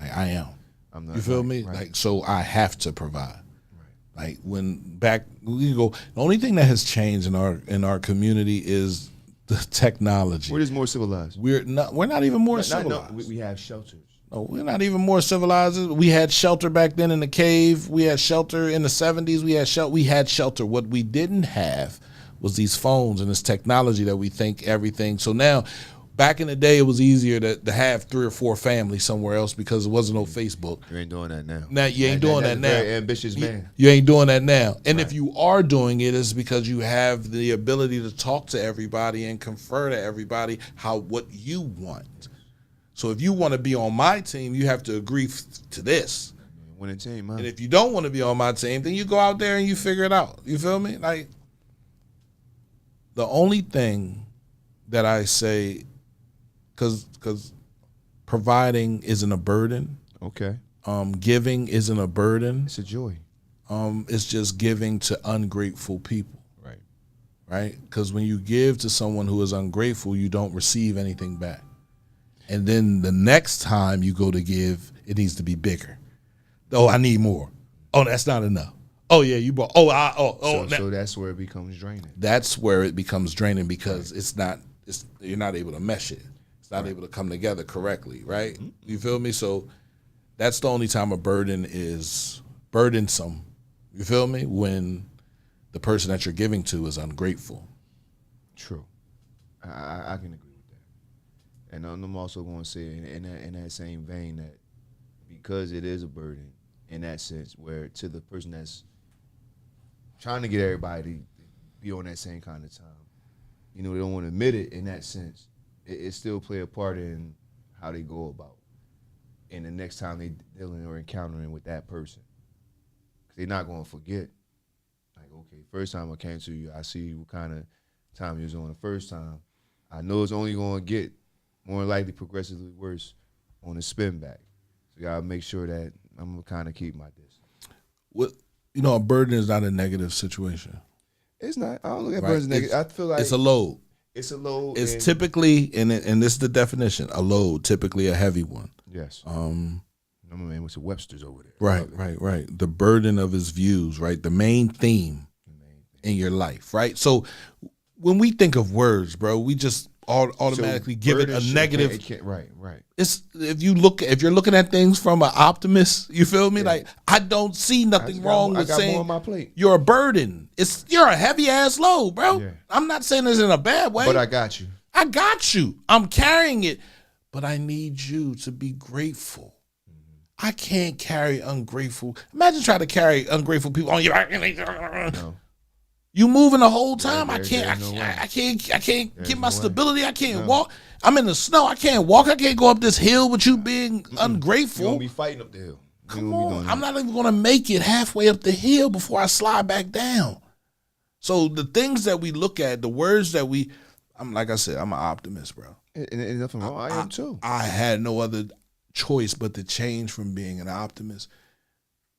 Like I am. I'm not. You feel me? Right. Like so, I have to provide. Right. Like when back we go. The only thing that has changed in our community is the technology. We're just more civilized. We're not even more civilized. We have shelters. No, we're not even more civilized. We had shelter back then in the cave. We had shelter in the 70s. We had shelter. What we didn't have was these phones and this technology that we think everything. So now, back in the day, it was easier to have 3 or 4 families somewhere else because there wasn't no Facebook. You ain't doing that now. Now you ain't doing that now. Very ambitious man. You ain't doing that now. And if you are doing it, it's because you have the ability to talk to everybody and confer to everybody what you want. So if you want to be on my team, you have to agree to this. Winning team, man. And if you don't want to be on my team, then you go out there and you figure it out. You feel me? Like the only thing that I say, because providing isn't a burden. Okay. Giving isn't a burden. It's a joy. It's just giving to ungrateful people. Right. Right? Because when you give to someone who is ungrateful, you don't receive anything back. And then the next time you go to give, it needs to be bigger. Oh, I need more. Oh, that's not enough. Oh, yeah, you bought. So that's where it becomes draining. That's where it becomes draining because you're not able to mesh it. It's not able to come together correctly, right? Mm-hmm. You feel me? So that's the only time a burden is burdensome. You feel me? When the person that you're giving to is ungrateful. True. I can agree. And I'm also going to say in that same vein that because it is a burden in that sense where to the person that's trying to get everybody to be on that same kind of time, they don't want to admit it in that sense, it still play a part in how they go about and the next time they dealing or encountering with that person. Because they're not going to forget. Like, okay, first time I came to you, I see what kind of time you was on the first time. I know it's only going to get more likely progressively worse on the spin back. So you gotta make sure that I'm gonna kind of keep my distance. A burden is not a negative situation. It's not. I don't look at burdens negative. I feel like it's a load. It's a load. It's typically, and this is the definition, a load, typically a heavy one. Yes. I'm a man with some Webster's over there. Right. The burden of his views, right? The main theme in your life, right? So when we think of words, bro, we just automatically give it a negative. Right. It's if you're looking at things from an optimist, you feel me? Like I don't see nothing wrong with saying more on my plate. You're a burden. You're a heavy ass load, bro. Yeah. I'm not saying this in a bad way. But I got you. I got you. I'm carrying it. But I need you to be grateful. I can't carry ungrateful. Imagine trying to carry ungrateful people on your back. No. You moving the whole time. I can't get my stability. I can't walk. I'm in the snow. I can't walk. I can't go up this hill with you being ungrateful. You're gonna be fighting up the hill. Come on. I'm not even gonna make it halfway up the hill before I slide back down. So the things that we look at, the words that I'm like I said, I'm an optimist, bro. And nothing wrong. I am too. I had no other choice but to change from being an optimist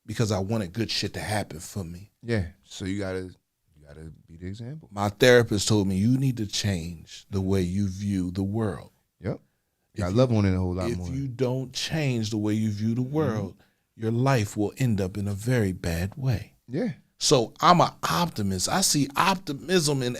because I wanted good shit to happen for me. Yeah. So you gotta be the example. My therapist told me you need to change the way you view the world. Yep. I love on it a whole lot more. If you don't change the way you view the world, your life will end up in a very bad way. Yeah. So I'm an optimist. I see optimism in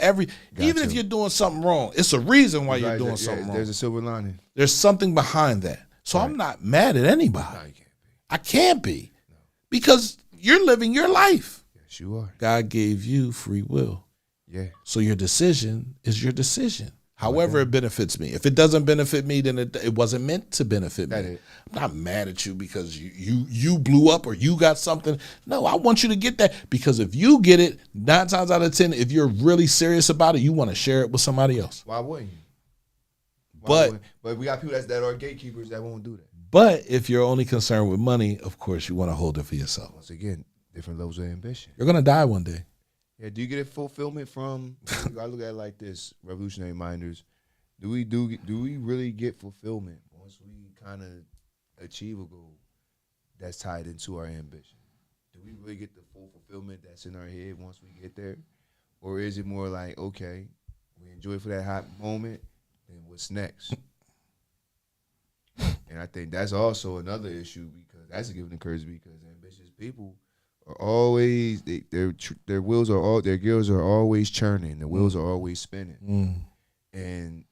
even if you're doing something wrong, it's a reason why you're doing something wrong. There's a silver lining. There's something behind that. So I'm not mad at anybody. No, you can't be. I can't be. No. Because you're living your life. Yes, you are. God gave you free will. Yeah. So your decision is your decision. However it benefits me. If it doesn't benefit me, then it wasn't meant to benefit me. I'm not mad at you because you blew up or you got something. No, I want you to get that because if you get it, 9 times out of 10, if you're really serious about it, you want to share it with somebody else. Why wouldn't you? But we got people that are gatekeepers that won't do that. But if you're only concerned with money, of course you want to hold it for yourself. Once again, different levels of ambition. You're gonna die one day. Yeah. Do you get a fulfillment from? I look at it like this: revolutionary minders. Do we really get fulfillment once we kind of achieve a goal that's tied into our ambition? Do we really get the full fulfillment that's in our head once we get there, or is it more like, okay, we enjoy it for that hot moment? And what's next? And I think that's also another issue because that's a given occurs because ambitious people are always their wheels are their gears are always churning. The wheels are always spinning. And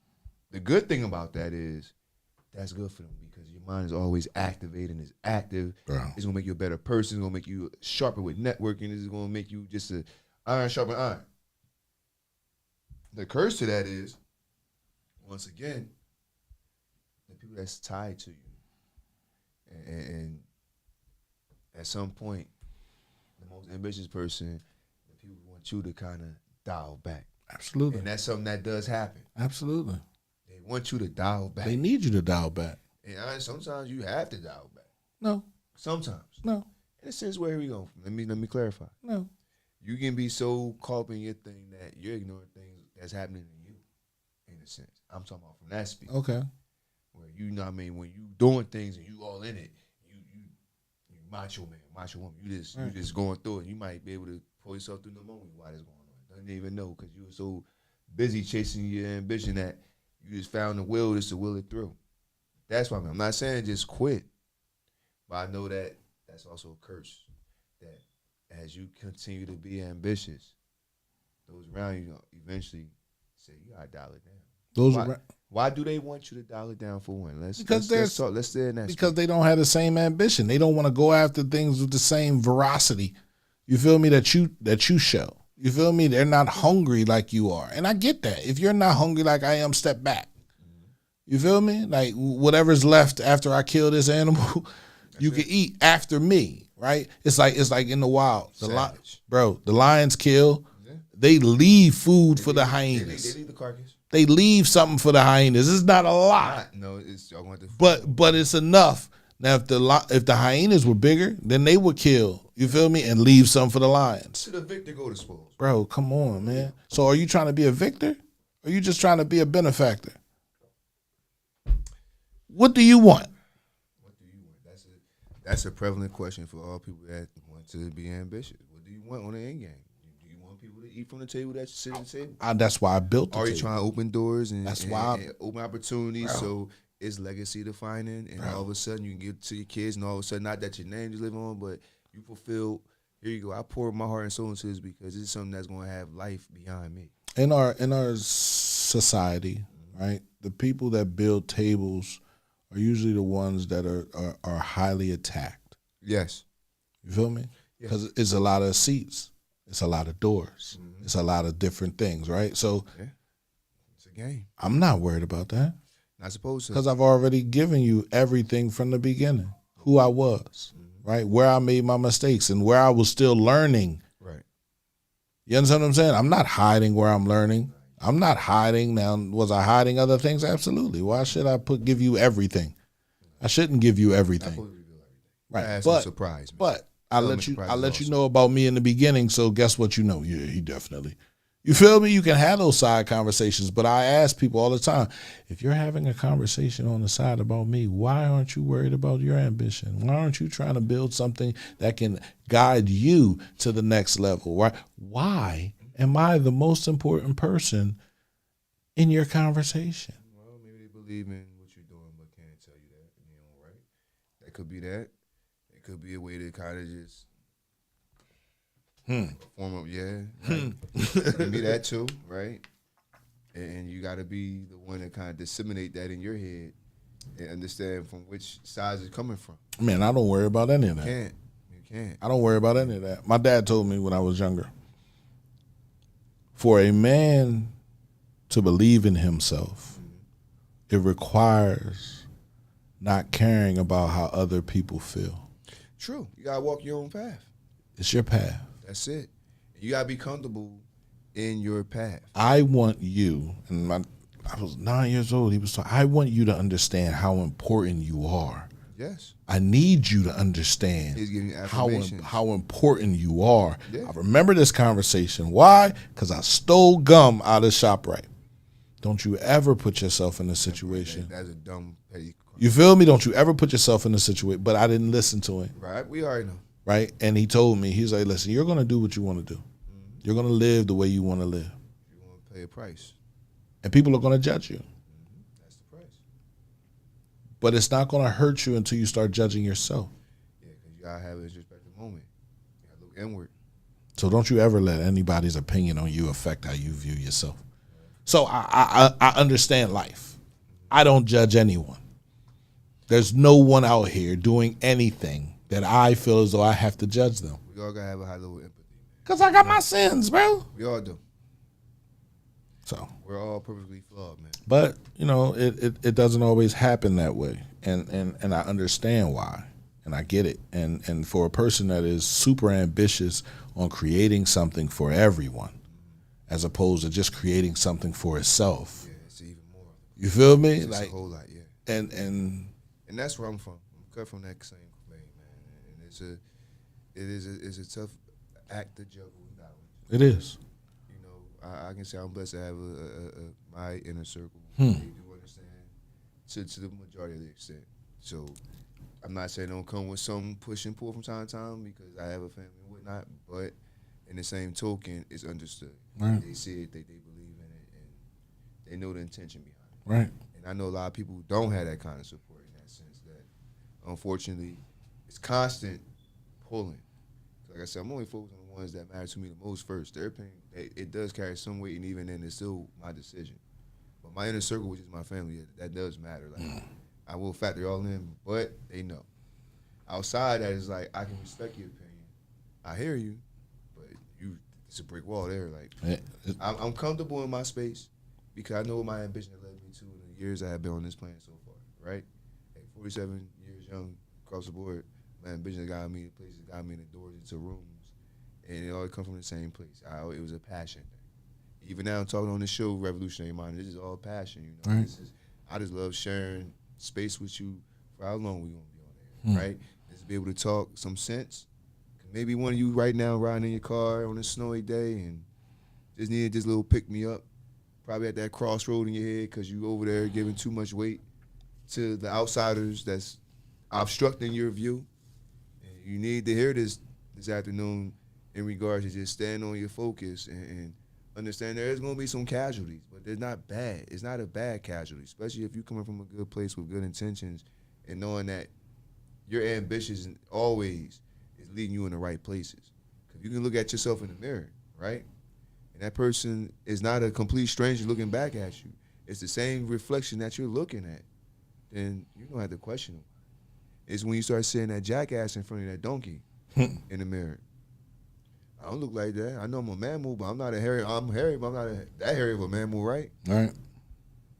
the good thing about that is that's good for them because your mind is always activated and is active. Wow. It's gonna make you a better person. It's gonna make you sharper with networking. It's gonna make you just a iron sharpen iron. The curse to that is, once again, the people that's tied to you. And at some point, the most ambitious person, the people want you to kind of dial back. Absolutely. And that's something that does happen. Absolutely. They want you to dial back. They need you to dial back. And sometimes you have to dial back. No. Sometimes. No. In a sense, where are we going? Let me clarify. No. You can be so caught up in your thing that you're ignoring things that's happening to you, in a sense. I'm talking about from that speed. Okay. Where you know what I mean, when you doing things and you all in it, you macho man, macho woman, you just going through it. You might be able to pull yourself through the moment while it's going on. Doesn't even know because you were so busy chasing your ambition that you just found the will just to will it through. That's why I'm not saying just quit, but I know that that's also a curse. That as you continue to be ambitious, those around you eventually say you gotta dial it down. Why do they want you to dial it down for one? Let's stay in that. Because they don't have the same ambition. They don't want to go after things with the same veracity. You feel me? That you show. You feel me? They're not hungry like you are, and I get that. If you're not hungry like I am, step back. You feel me? Like whatever's left after I kill this animal, you can eat after me. Right? It's like in the wild. The lions kill. Yeah. They leave food for the hyenas. They leave the carcass. They leave something for the hyenas. It's not a lot. No, it's I want the but it's enough. Now if the hyenas were bigger, then they would kill. You feel me? And leave some for the lions. To the victor go to spoils. Bro, come on, man. So are you trying to be a victor? Or are you just trying to be a benefactor? What do you want? That's a prevalent question for all people that want to be ambitious. What do you want on the end game? Do you want people to eat from the table that you sit at the table? That's why I built the table. Are you trying to open doors and open opportunities? Bro. So it's legacy defining, and all of a sudden you can give it to your kids, and all of a sudden, not that your name is living on, but you fulfill here you go. I pour my heart and soul into this because it's something that's going to have life beyond me. In our society, right, the people that build tables are usually the ones that are highly attacked. Yes. You feel me? Because it's a lot of seats. It's a lot of doors. It's a lot of different things, right? So it's a game. I'm not worried about that. Not supposed to. Because I've already given you everything from the beginning, who I was, right? Where I made my mistakes and where I was still learning. Right. You understand what I'm saying? I'm not hiding where I'm learning. I'm not hiding. Now, was I hiding other things? Absolutely. Why should I give you everything? I shouldn't give you everything. Right. But surprise me. But I let you know about me in the beginning, so guess what you know? Yeah, he definitely. You feel me? You can have those side conversations, but I ask people all the time, if you're having a conversation on the side about me, why aren't you worried about your ambition? Why aren't you trying to build something that can guide you to the next level? Why am I the most important person in your conversation? Well, maybe they believe in what you're doing, but can't tell you that. You know, right? That could be that. It could be a way to kind of just form up, right? It can be that too, right? And you got to be the one to kind of disseminate that in your head and understand from which sides it's coming from. Man, I don't worry about any of that. You can't. I don't worry about any of that. My dad told me when I was younger, for a man to believe in himself, it requires not caring about how other people feel. True. You got to walk your own path. It's your path. That's it. You got to be comfortable in your path. I want you, and I was 9 years old, he was talking, I want you to understand how important you are. Yes. I need you to understand He's giving you affirmations. how important you are. Yeah. I remember this conversation. Why? Because I stole gum out of ShopRite. Don't you ever put yourself in a situation. That's a dumb, petty. You feel me? Don't you ever put yourself in a situation. But I didn't listen to him. Right. We already know. Right? And he told me, he's like, listen, you're going to do what you want to do. You're going to live the way you want to live. You want to pay a price. And people are going to judge you. That's the price. But it's not going to hurt you until you start judging yourself. Yeah, because you got to have a introspective moment. You got to look inward. So don't you ever let anybody's opinion on you affect how you view yourself. So I understand life. I don't judge anyone. There's no one out here doing anything that I feel as though I have to judge them. We all got to have a high level of empathy. Because I got my sins, bro. We all do. So we're all perfectly flawed, man. But, you know, it doesn't always happen that way. And I understand why. And I get it. And for a person that is super ambitious on creating something for everyone, as opposed to just creating something for itself. Yeah, it's even more. You feel me? It's like a whole lot, yeah. And that's where I'm from. I'm cut from that same vein, man. And it's a tough act to juggle with that one. It is. You know, I can say I'm blessed to have my inner circle. They do understand to the majority of the extent. So I'm not saying don't come with some push and pull from time to time because I have a family and whatnot, but in the same token, it's understood. Right. They see it, they believe in it, and they know the intention behind it. Right. And I know a lot of people who don't have that kind of support in that sense that, unfortunately, it's constant pulling. Like I said, I'm only focused on the ones that matter to me the most first. Their opinion, it does carry some weight, and even then, it's still my decision. But my inner circle, which is my family, that does matter. Like I will factor all in, but they know. Outside that is like, I can respect your opinion. I hear you, but it's a brick wall there. Like I'm comfortable in my space because I know what my ambition led me to in the years I have been on this planet so far, right? At 47 years young, across the board, my ambition got me to places, got me in the doors, into rooms, and it all come from the same place. It was a passion thing. Even now, I'm talking on this show, Revolutionary Mind, this is all passion, you know. Right. I just love sharing space with you for how long we gonna be on there, right? Just be able to talk some sense. Maybe one of you right now riding in your car on a snowy day and just needed this little pick me up, probably at that crossroad in your head because you over there giving too much weight to the outsiders that's obstructing your view. And you need to hear this afternoon in regards to just stand on your focus and understand there is going to be some casualties, but they're not bad. It's not a bad casualty, especially if you're coming from a good place with good intentions and knowing that your ambitions always is leading you in the right places. If you can look at yourself in the mirror, right? And that person is not a complete stranger looking back at you. It's the same reflection that you're looking at. Then you don't have to question them. It's when you start seeing that jackass in front of that donkey in the mirror. I don't look like that. I know I'm a mammal, but I'm not a hairy. I'm hairy, but I'm not that hairy of a mammal, right? All right.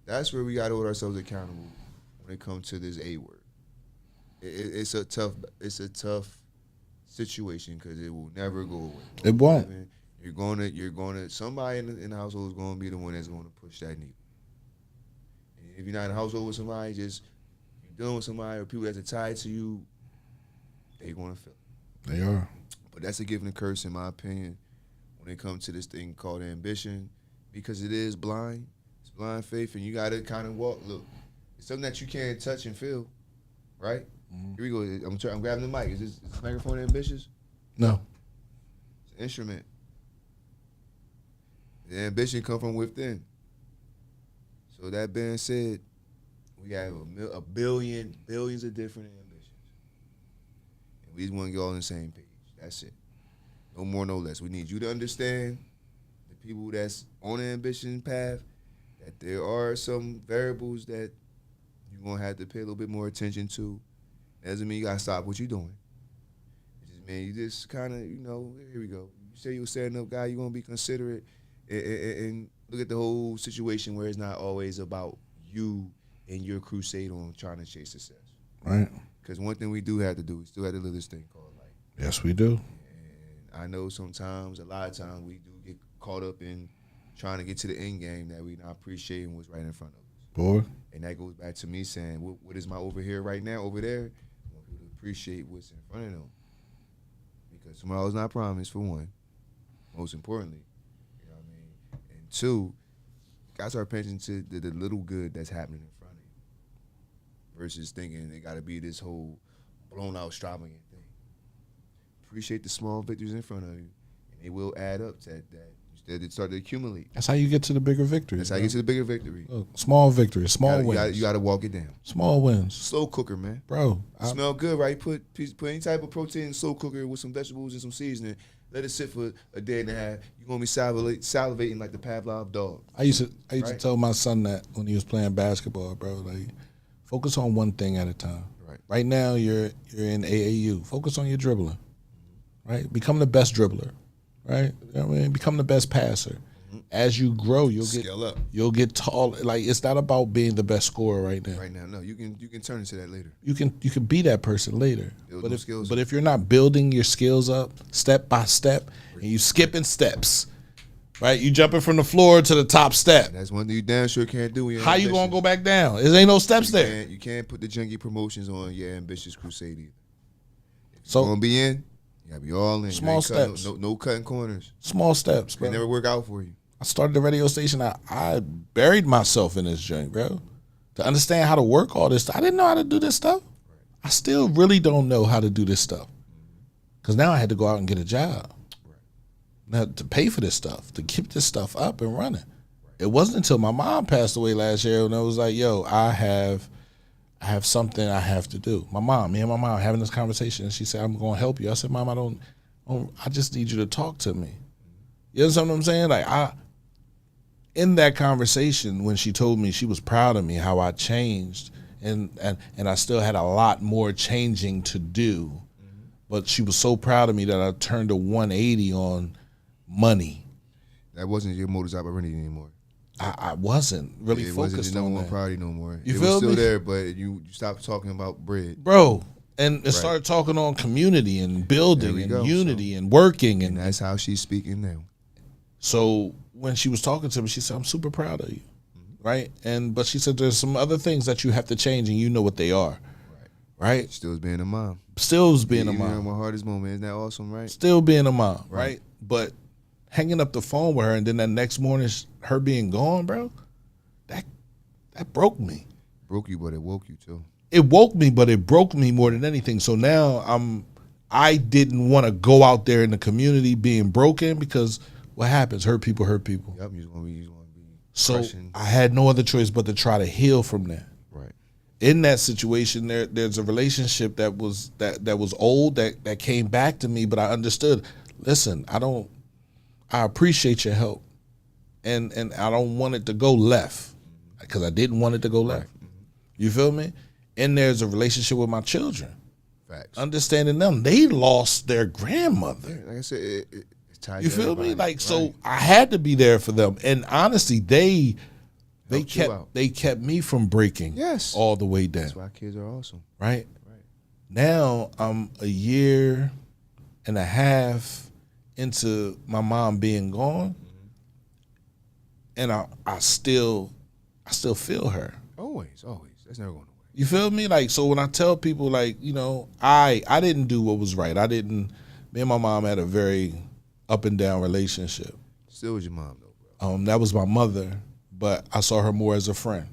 That's where we got to hold ourselves accountable when it comes to this A word. It's a tough situation because it will never go away. It won't. You're gonna. Somebody in the household is gonna be the one that's gonna push that needle. And if you're not in a household with somebody, just you're dealing with somebody or people that are tied to you, they're gonna feel it. They are. But that's a gift and a curse, in my opinion, when it comes to this thing called ambition, because it is blind. It's blind faith, and you got to kind of walk. Look, it's something that you can't touch and feel, right? Mm-hmm. Here we go. I'm grabbing the mic. Is this microphone ambitious? No. It's an instrument. The ambition come from within. So that being said, we have billions of different ambitions. And we just want to get all on the same page. That's it. No more, no less. We need you to understand, the people that's on the ambition path, that there are some variables that you're going to have to pay a little bit more attention to. That doesn't mean you got to stop what you're doing. It just means you just kind of, here we go. You say you're a stand-up guy, you're going to be considerate and look at the whole situation where it's not always about you and your crusade on trying to chase success. Right. Because one thing we do have to do, we still have to live this thing called life. Yes, we do. And I know sometimes, a lot of times, we do get caught up in trying to get to the end game that we not appreciating what's right in front of us. Boy. And that goes back to me saying, what is my over here right now, over there? I want people to appreciate what's in front of them. Because tomorrow's not promised, for one. Most importantly. You know what I mean? And two, guys are paying attention to the little good that's happening in front of you versus thinking it got to be this whole blown out extravagant thing. Appreciate the small victories in front of you, and they will add up to that. Instead, they start to accumulate. That's how you get to the bigger victories. That's how you get to the bigger victory. Look, small victories, small wins. You got to walk it down. Small wins. Slow cooker, man. Bro. Smell good, right? Put any type of protein in slow cooker with some vegetables and some seasoning. Let it sit for a day and a half. You're going to be salivating like the Pavlov dog. I used to tell my son that when he was playing basketball, bro. Like, focus on one thing at a time. Right now, you're in AAU. Focus on your dribbling. Right? Become the best dribbler. Right? You know what I mean? Become the best passer. As you grow, you'll get tall. Like, it's not about being the best scorer right now. Right now, no. You can turn into that later. You can be that person later. But if you're not building your skills up step by step, and you skipping steps, right? You jumping from the floor to the top step. And that's one thing you damn sure can't do. How you gonna go back down? There ain't no steps there. You can't put the junkie promotions on your ambitious crusade either. If So you're gonna be in, you gotta be all in. Small steps. No cutting corners. Small steps, bro. It never work out for you. I started the radio station. I buried myself in this joint, bro. To understand how to work all this stuff. I didn't know how to do this stuff. I still really don't know how to do this stuff. Because now I had to go out and get a job. Now, to pay for this stuff, to keep this stuff up and running. It wasn't until my mom passed away last year when I was like, yo, I have something I have to do. Me and my mom having this conversation, and she said, I'm going to help you. I said, Mom, I just need you to talk to me. You understand what I'm saying? Like, in that conversation, when she told me she was proud of me, how I changed, and I still had a lot more changing to do, but she was so proud of me that I turned a 180 on money. That wasn't your modus operandi anymore. I wasn't really focused on that. It wasn't your number one priority no more. It was still there, but you stopped talking about bread. Bro, and started talking on community and building and unity and working. And that's how she's speaking now. So when she was talking to me, she said, I'm super proud of you, right? But she said, there's some other things that you have to change, and you know what they are, right? Still being a mom. Still being a mom. In my hardest moment. Isn't that awesome, right? Still being a mom, right? But hanging up the phone with her, and then that next morning, her being gone, bro, that broke me. Broke you, but it woke you, too. It woke me, but it broke me more than anything. So now I didn't want to go out there in the community being broken, because what happens? Hurt people hurt people. Yep, you just want to be so crushing. I had no other choice but to try to heal from that. Right. In that situation, there's a relationship that was old that came back to me, but I understood listen, I appreciate your help, and I don't want it to go left, because I didn't want it to go left. Right. Mm-hmm. You feel me? And there's a relationship with my children. Facts. Understanding them, they lost their grandmother. Like I said, it ties You feel everybody. me? Like, Right. so I had to be there for them, and honestly, they Helped you out. kept me from breaking. Yes. All the way down. That's why kids are awesome. Right. Right. Now I'm a year and a half into my mom being gone, and I still feel her. Always. That's never going away. You feel me? Like, so when I tell people, like, you know, I didn't do what was right. Me and my mom had a very up and down relationship. Still with your mom though, bro. That was my mother, but I saw her more as a friend.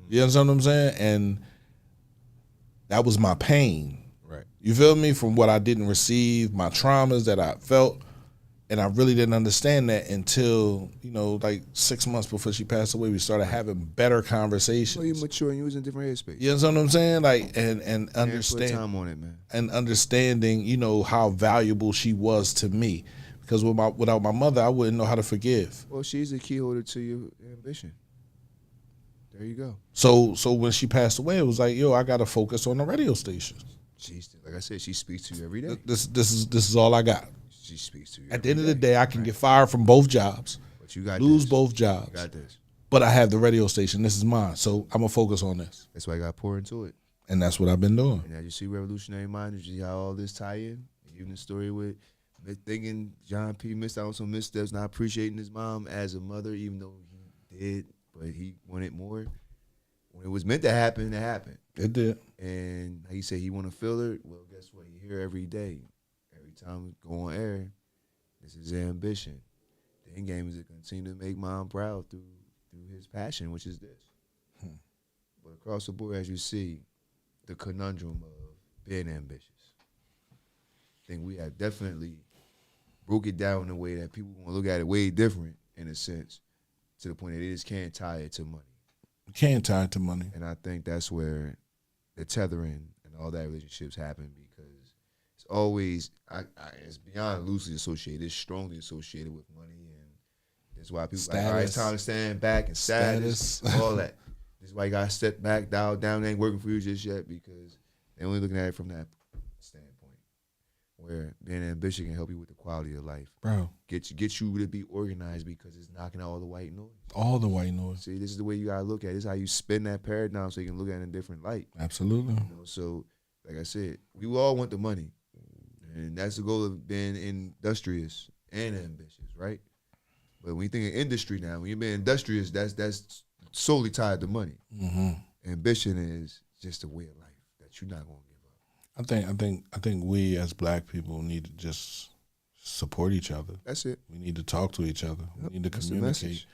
You understand what I'm saying? And that was my pain. Right. You feel me? From what I didn't receive, my traumas that I felt. And I really didn't understand that until, you know, like 6 months before she passed away, we started having better conversations. Well, you mature and you was in a different headspace. You understand what I'm saying? Like, and Put understand time on it, man. and understanding, you know, how valuable she was to me. Because without my mother, I wouldn't know how to forgive. Well, she's the key holder to your ambition. There you go. So when she passed away, it was like, yo, I got to focus on the radio station. Like I said, she speaks to you every day. This is all I got. She speaks to you. At the end of the day, I can get fired from both jobs, But you got lose this. both jobs, You got this. but I have the radio station. This is mine, so I'm gonna focus on this, That's why I got to pour into it. and that's what I've been doing. And as you see Revolutionary Mind, you see how all this tie in. Even the story with thinking John P. missed out on some missteps, not appreciating his mom as a mother, even though he did, but he wanted more. When it was meant to happen, it happened. It did. And he said he want to feel her. Well, guess what? You hear every day. Every time we go on air, this is his ambition. The end game is to continue to make mom proud through his passion, which is this. But across the board, as you see, the conundrum of being ambitious. I think we have definitely broke it down in a way that people want to look at it way different, in a sense, to the point that they just can't tie it to money. You can't tie it to money. And I think that's where the tethering and all that relationships happen, because it's always, it's beyond loosely associated. It's strongly associated with money, and that's why people like, all right, it's time to stand back and status. All that. This is why you got to step back, dial down. It ain't working for you just yet, because they're only looking at it from that standpoint, where being ambitious can help you with the quality of life. Bro. Get you to be organized, because it's knocking out all the white noise. All the white noise. See, this is the way you got to look at it. This is how you spin that paradigm so you can look at it in a different light. Absolutely. You know, so, like I said, we all want the money. And that's the goal of being industrious and ambitious, right? But when you think of industry now, when you're being industrious, that's solely tied to money. Mm-hmm. Ambition is just a way of life that you're not going to give up. I think we as Black people need to just support each other. That's it. We need to talk to each other. Yep, We need to that's the communicate. message.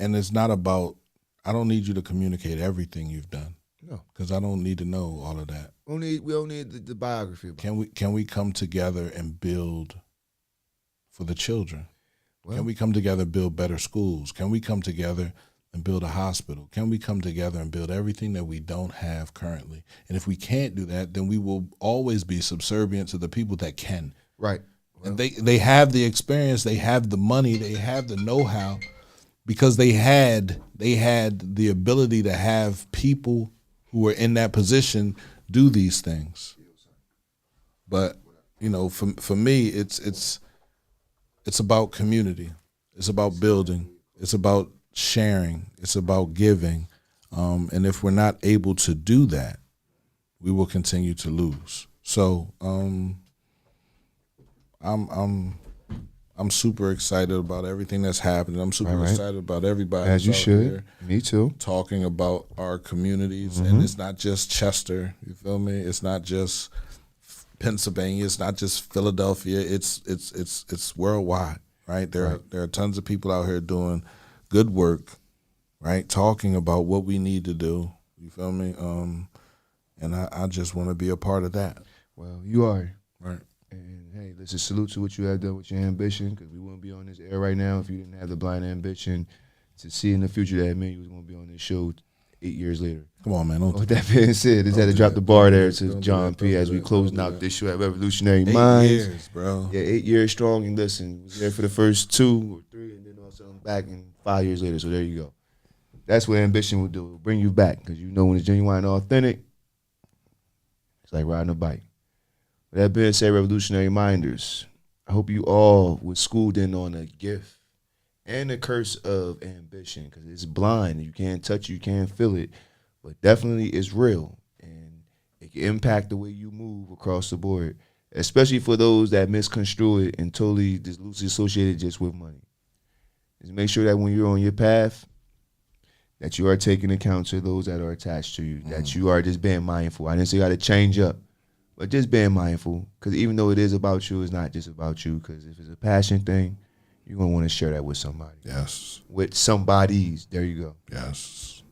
And it's not about, I don't need you to communicate everything you've done, No. because I don't need to know all of that. We don't need the biography about it. Can we come together and build for the children? Well, Can we come together and build better schools? Can we come together and build a hospital? Can we come together and build everything that we don't have currently? And if we can't do that, then we will always be subservient to the people that can. right. And they have the experience, they have the money, they have the know-how, because they had the ability to have people who were in that position do these things. But, you know, for me, it's about community. It's about building. It's about sharing. It's about giving. And if we're not able to do that, we will continue to lose. So I'm super excited about everything that's happening. I'm super excited about everybody. As you out should. here Me too. talking about our communities, and it's not just Chester. You feel me? It's not just Pennsylvania. It's not just Philadelphia. It's worldwide, right? There are tons of people out here doing good work, right? Talking about what we need to do. You feel me? And I just want to be a part of that. Well, you are. Right. And hey, let's just salute to what you have done with your ambition, because we wouldn't be on this air right now if you didn't have the blind ambition to see in the future that meant you was going to be on this show 8 years later. Come on, man. With that being said, just had to drop the bar there to John P. as we closing out this show at Revolutionary Minds. 8 years, bro. Yeah, 8 years strong. And listen, was there for the first 2 or 3, and then also I'm back in 5 years later. So there you go. That's what ambition will do. It'll bring you back, because you know when it's genuine and authentic, it's like riding a bike. With that being said, Revolutionary Minders, I hope you all were schooled in on a gift and the curse of ambition, because it's blind. You can't touch it, you can't feel it, but definitely it's real, and it can impact the way you move across the board, especially for those that misconstrue it and totally just loosely associate it just with money. Just make sure that when you're on your path, that you are taking account to those that are attached to you, that you are just being mindful. I didn't say you got to change up, but just being mindful, because even though it is about you, it's not just about you, because if it's a passion thing, you're going to want to share that with somebody. Yes. With somebody's. There you go. Yes.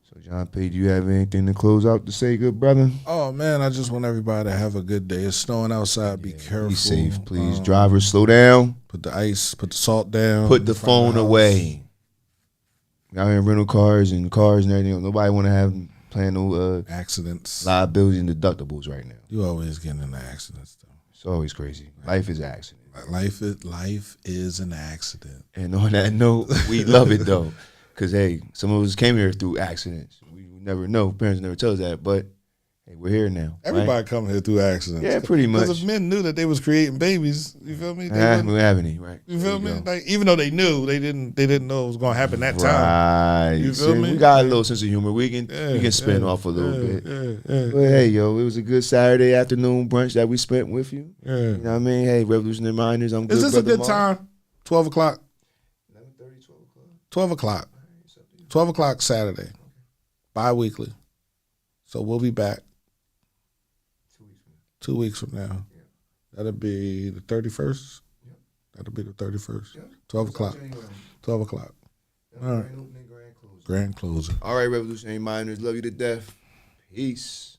So, John P., do you have anything to close out to say, good brother? Oh, man, I just want everybody to have a good day. It's snowing outside. Be careful. Be safe, please. Drivers, slow down. Put the salt down. Put the phone away. Out here in rental cars and everything. Nobody want to have playing no accidents, liability and deductibles right now. You always getting into accidents, though. It's always crazy. Life is an accident. Life is an accident. And on that note, we love it though, because hey, some of us came here through accidents. We never know. Parents never tell us that, but hey, we're here now. Everybody come here through accidents. Yeah, pretty much. Because if men knew that they was creating babies, you feel me? We have any, right? You feel me? Like, even though they knew, they didn't know it was gonna happen that time. Right. You feel me? We got a little sense of humor. We can spin off a little bit. But hey, yo, it was a good Saturday afternoon brunch that we spent with you. You know what I mean? Hey, Revolutionary Minders, I'm good. Is this a good time? 12 o'clock? 11:30, 12 o'clock. 12 o'clock. 12 o'clock Saturday. Bi-weekly. So we'll be back 2 weeks from now. Yeah. That'll be the 31st. Yep. That'll be the 31st. Yep. 12 o'clock. 12 o'clock. All right. Grand closing. All right, Revolutionary Minders. Love you to death. Peace.